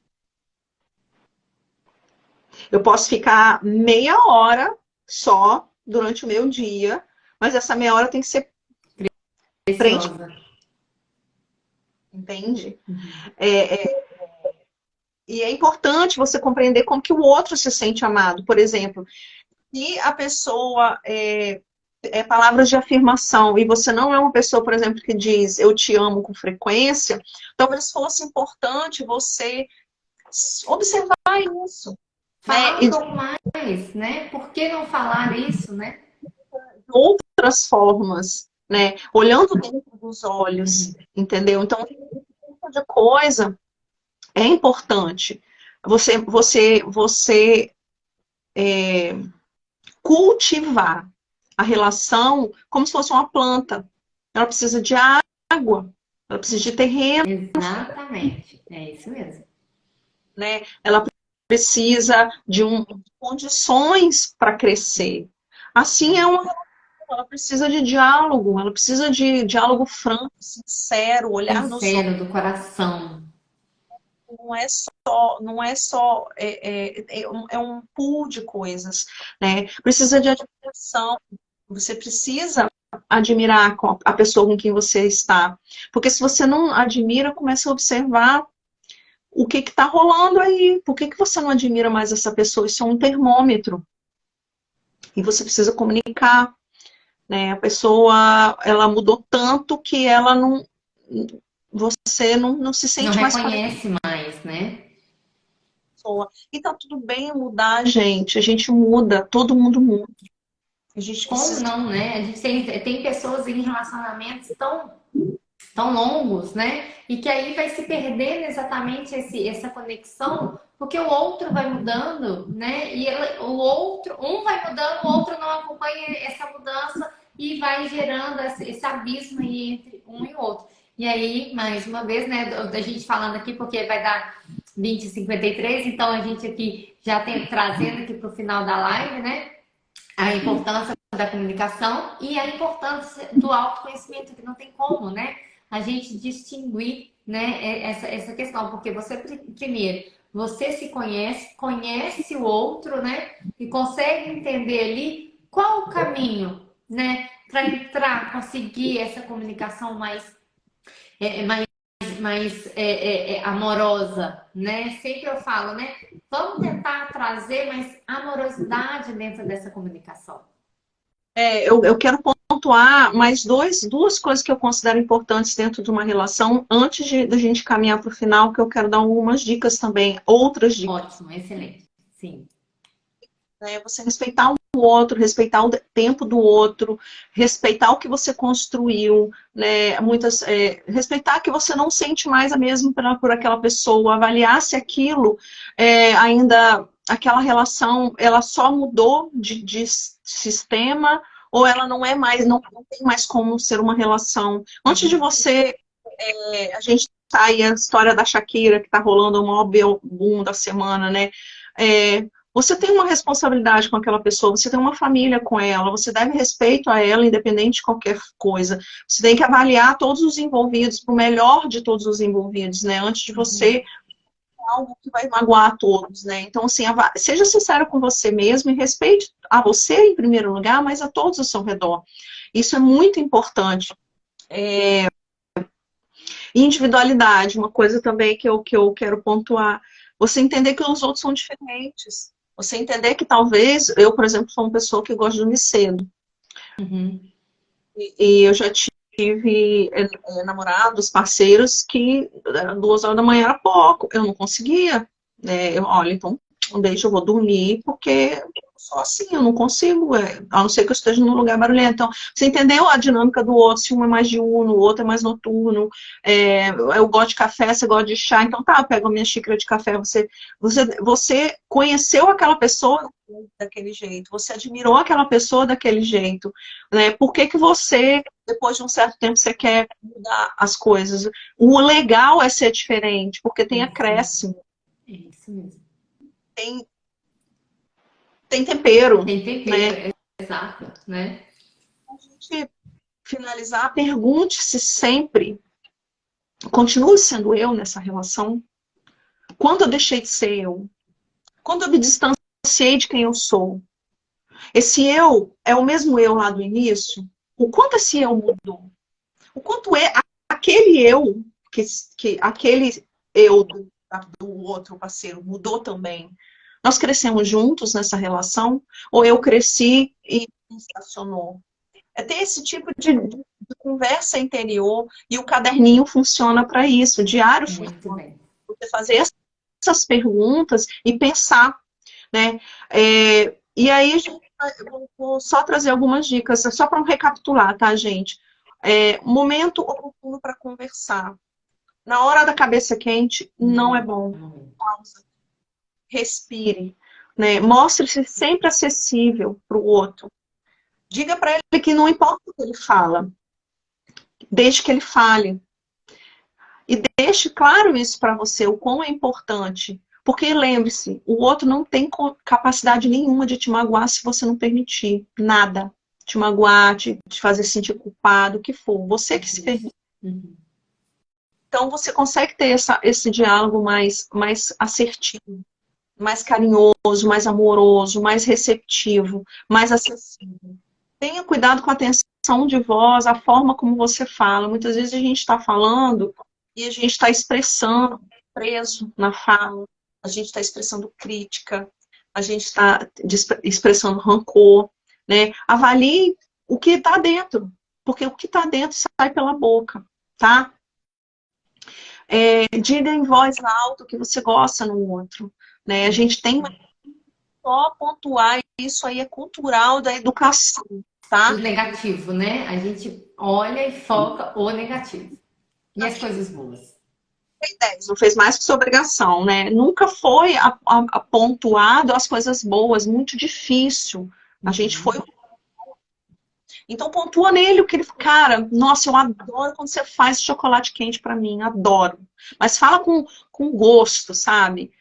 Eu posso ficar meia hora só durante o meu dia, mas essa meia hora tem que ser frente, Preciosa. entende? E é importante você compreender como que o outro se sente amado. Por exemplo, se a pessoa palavras de afirmação e você não é uma pessoa, por exemplo, que diz eu te amo com frequência, talvez fosse importante você observar isso. Falar Né? um pouco mais, né? Por que não falar isso, né? Outras formas, né? Olhando dentro dos olhos, entendeu? Então, esse tipo de coisa é importante. Você cultivar a relação como se fosse uma planta. Ela precisa de água, ela precisa de terreno, Exatamente. É isso mesmo. né? Ela precisa de condições para crescer. Assim é uma relação, ela precisa de diálogo, ela precisa de diálogo franco, sincero, olhar nos olhos. Sincero, do coração. Não é só um pool de coisas, né? Precisa de admiração. Você precisa admirar a pessoa com quem você está, porque se você não admira, começa a observar o que está rolando aí. Por que você não admira mais essa pessoa? Isso é um termômetro e você precisa comunicar, né? A pessoa, ela mudou tanto que ela não, você não se Não sente mais reconhece mais, né? pessoa. E tá tudo bem mudar, gente. A gente muda, todo mundo muda. A gente Como precisa. não, né? A gente tem pessoas em relacionamentos tão longos, né? E que aí vai se perdendo exatamente essa conexão, porque o outro vai mudando, né? E o outro, um vai mudando, o outro não acompanha essa mudança e vai gerando esse abismo aí entre um e o outro. E aí, mais uma vez, né, da gente falando aqui, porque vai dar 20h53, então a gente aqui já tem trazendo aqui para o final da live, né? A importância da comunicação e a importância do autoconhecimento, que não tem como, né? A gente distinguir, né, essa questão, porque você, primeiro, você se conhece, conhece o outro, né? E consegue entender ali qual o caminho, né? Para entrar, conseguir essa comunicação mais amorosa, né? Sempre eu falo, né? Vamos tentar trazer mais amorosidade dentro dessa comunicação. Eu quero pontuar mais duas coisas que eu considero importantes dentro de uma relação, antes da gente caminhar para o final, que eu quero dar algumas dicas também, outras dicas. Ótimo, excelente. Sim. Né? Você respeitar o outro, respeitar o tempo do outro, respeitar o que você construiu, né? Respeitar que você não sente mais a mesma por aquela pessoa, avaliar se aquilo ainda, aquela relação, ela só mudou de sistema ou ela não é mais, não tem mais como ser uma relação. Antes de você, a gente tá aí a história da Shakira, que tá rolando o maior boom da semana, né? Você tem uma responsabilidade com aquela pessoa, você tem uma família com ela, você deve respeito a ela, independente de qualquer coisa. Você tem que avaliar todos os envolvidos, para o melhor de todos os envolvidos, né? Antes de você algo que vai magoar a todos, né? Então, assim, seja sincero com você mesmo e respeite a você em primeiro lugar, mas a todos ao seu redor. Isso é muito importante. Individualidade, uma coisa também que eu quero pontuar. Você entender que os outros são diferentes. Você entender que talvez, eu, por exemplo, sou uma pessoa que gosta de dormir cedo. Uhum. E eu já tive namorados, parceiros, que 2 horas da manhã era pouco. Eu não conseguia. Olha, então, deixa, eu vou dormir, porque só assim, eu não consigo, a não ser que eu esteja num lugar barulhento. Então, você entendeu a dinâmica do outro, se um é mais diurno, o outro é mais noturno, eu gosto de café, você gosta de chá, então tá, eu pego a minha xícara de café, você conheceu aquela pessoa daquele jeito, você admirou aquela pessoa daquele jeito, né? Por que que você, depois de um certo tempo, você quer mudar as coisas? O legal é ser diferente, porque tem acréscimo. Isso mesmo. Tem tempero, Tem né? tempero, exato, né? A gente finalizar, pergunte-se sempre, continuo sendo eu nessa relação? Quando eu deixei de ser eu? Quando eu me distanciei de quem eu sou? Esse eu é o mesmo eu lá do início? O quanto esse eu mudou? O quanto é aquele eu, aquele eu do outro parceiro mudou também? Nós crescemos juntos nessa relação? Ou eu cresci e me estacionou? É ter esse tipo de conversa interior e o caderninho funciona para isso, o diário Muito funciona bem. para você fazer essas perguntas e pensar, né? E aí, eu vou só trazer algumas dicas, só para recapitular, tá, gente? Momento oportuno para conversar. Na hora da cabeça quente, não é bom. Pausa. Respire, né? Mostre-se sempre acessível para o outro. Diga para ele que não importa o que ele fala, desde que ele fale. E deixe claro isso para você, o quão é importante. Porque lembre-se, o outro não tem capacidade nenhuma de te magoar se você não permitir nada. Te magoar, te fazer sentir culpado, o que for. Você que se permite. Uhum. Então você consegue ter esse diálogo mais assertivo, mais carinhoso, mais amoroso, mais receptivo, mais acessível. Tenha cuidado com a tensão de voz, a forma como você fala. Muitas vezes a gente está falando e a gente está expressando, preso na fala, a gente está expressando crítica, a gente está expressando rancor, né? Avalie o que está dentro, porque o que está dentro sai pela boca, tá? Diga em voz alta o que você gosta no outro, né? A gente tem só pontuar, isso aí é cultural da educação, O tá? negativo, né? A gente olha e foca o negativo. E as coisas boas. 10, não fez mais que sua obrigação, né? Nunca foi pontuado as coisas boas, muito difícil. A gente foi. Então pontua nele o que ele. Cara, nossa, eu adoro quando você faz chocolate quente pra mim, adoro. Mas fala com gosto, sabe?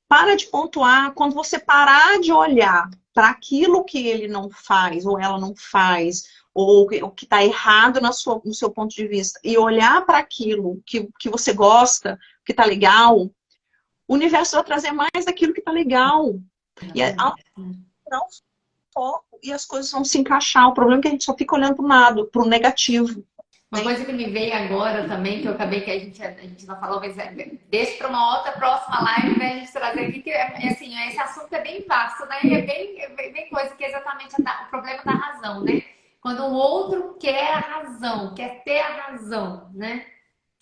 Para de pontuar quando você parar de olhar para aquilo que ele não faz, ou ela não faz, ou o que está errado no seu ponto de vista, e olhar para aquilo que você gosta, que está legal, o universo vai trazer mais daquilo que está legal. E ao tirar o foco, e as coisas vão se encaixar. O problema é que a gente só fica olhando para o lado, para o negativo. Uma coisa que me veio agora também, que eu acabei que a gente não falou, mas deixa para uma outra próxima live, né, a gente trazer aqui, que assim, esse assunto é bem vasto, né? E é bem coisa que é exatamente o problema da razão, né? Quando o outro quer a razão, quer ter a razão, né?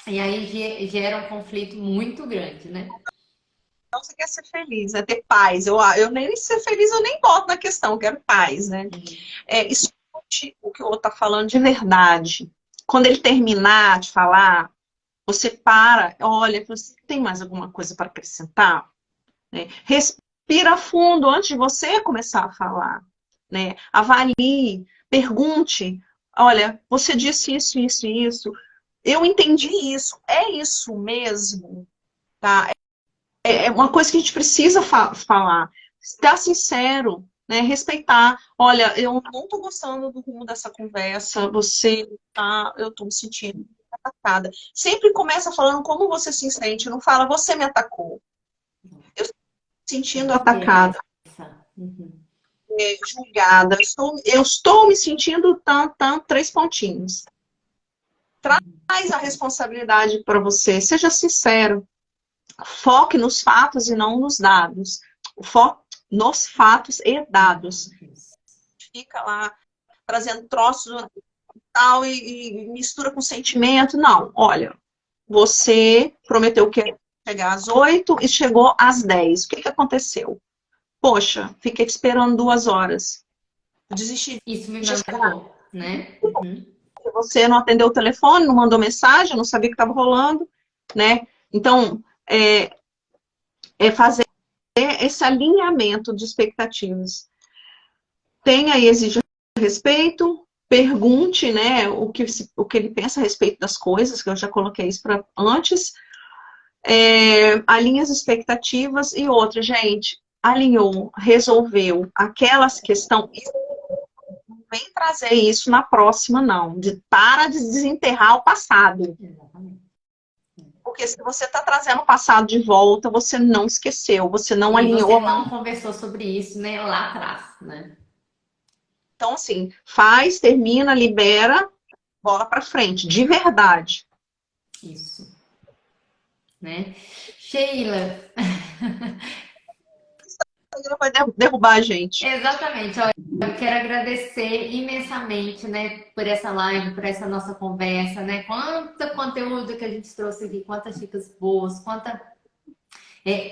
E aí gera um conflito muito grande, né? Então você quer ser feliz, né? Ter paz. Eu nem ser feliz, eu nem boto na questão, eu quero paz, né? Escute o que o outro tá falando de verdade. Quando ele terminar de falar, você para, olha, você tem mais alguma coisa para acrescentar? Né? Respira fundo antes de você começar a falar. Né? Avalie, pergunte. Olha, você disse isso, isso e isso. Eu entendi isso. É isso mesmo? Tá? É uma coisa que a gente precisa falar. Estar sincero, né? Respeitar. Olha, eu não estou gostando do rumo dessa conversa. Eu estou me sentindo atacada. Sempre começa falando como você se sente. Não fala, você me atacou. Eu estou me sentindo atacada, Uhum. julgada. Eu estou me sentindo três pontinhos. Traz a responsabilidade para você. Seja sincero. Foque nos fatos e não nos dados. Foque nos fatos e dados. Fica lá trazendo troços tal e mistura com sentimento. Não, olha, você prometeu que ia chegar às 8 e chegou às 10. O que aconteceu? Poxa, fiquei te esperando 2 horas. Desisti Isso me de esperar. magoou, né? Uhum. Você não atendeu o telefone, não mandou mensagem, não sabia o que estava rolando, né? Então, fazer esse alinhamento de expectativas. Tenha e exija respeito, pergunte, né, o que ele pensa a respeito das coisas, que eu já coloquei isso para antes. Alinhe as expectativas e outra, gente, alinhou, resolveu aquelas questões. Não vem trazer isso na próxima, não. Para de desenterrar o passado. Exatamente. Porque se você está trazendo o passado de volta, você não esqueceu, você não E alinhou. você não conversou sobre isso, né, lá atrás, né? Então, assim, faz, termina, libera, bola para frente, de verdade. Isso, né? Sheila, Vai derrubar a gente. exatamente. Olha, eu quero agradecer imensamente, né, por essa live, por essa nossa conversa, né? Quanto conteúdo que a gente trouxe aqui, quantas dicas boas, quanta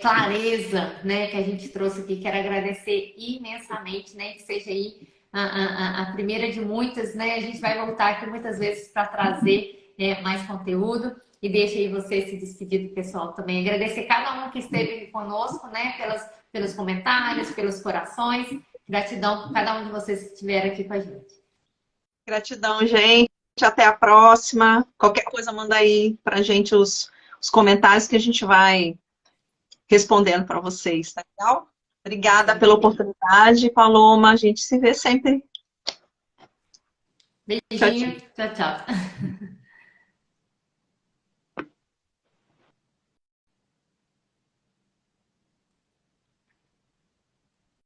clareza, né, que a gente trouxe aqui. Quero agradecer imensamente, né, que seja aí a primeira de muitas, né? A gente vai voltar aqui muitas vezes para trazer mais conteúdo. E deixa aí você se despedir do pessoal também. Agradecer cada um que esteve conosco, né, pelos comentários, pelos corações. Gratidão por cada um de vocês que estiveram aqui com a gente. Gratidão, gente. Até a próxima. Qualquer coisa, manda aí pra gente os comentários que a gente vai respondendo para vocês, tá legal? Obrigada pela oportunidade, Paloma. A gente se vê sempre. Tchau, tchau. Beijinho. Tchau, tchau.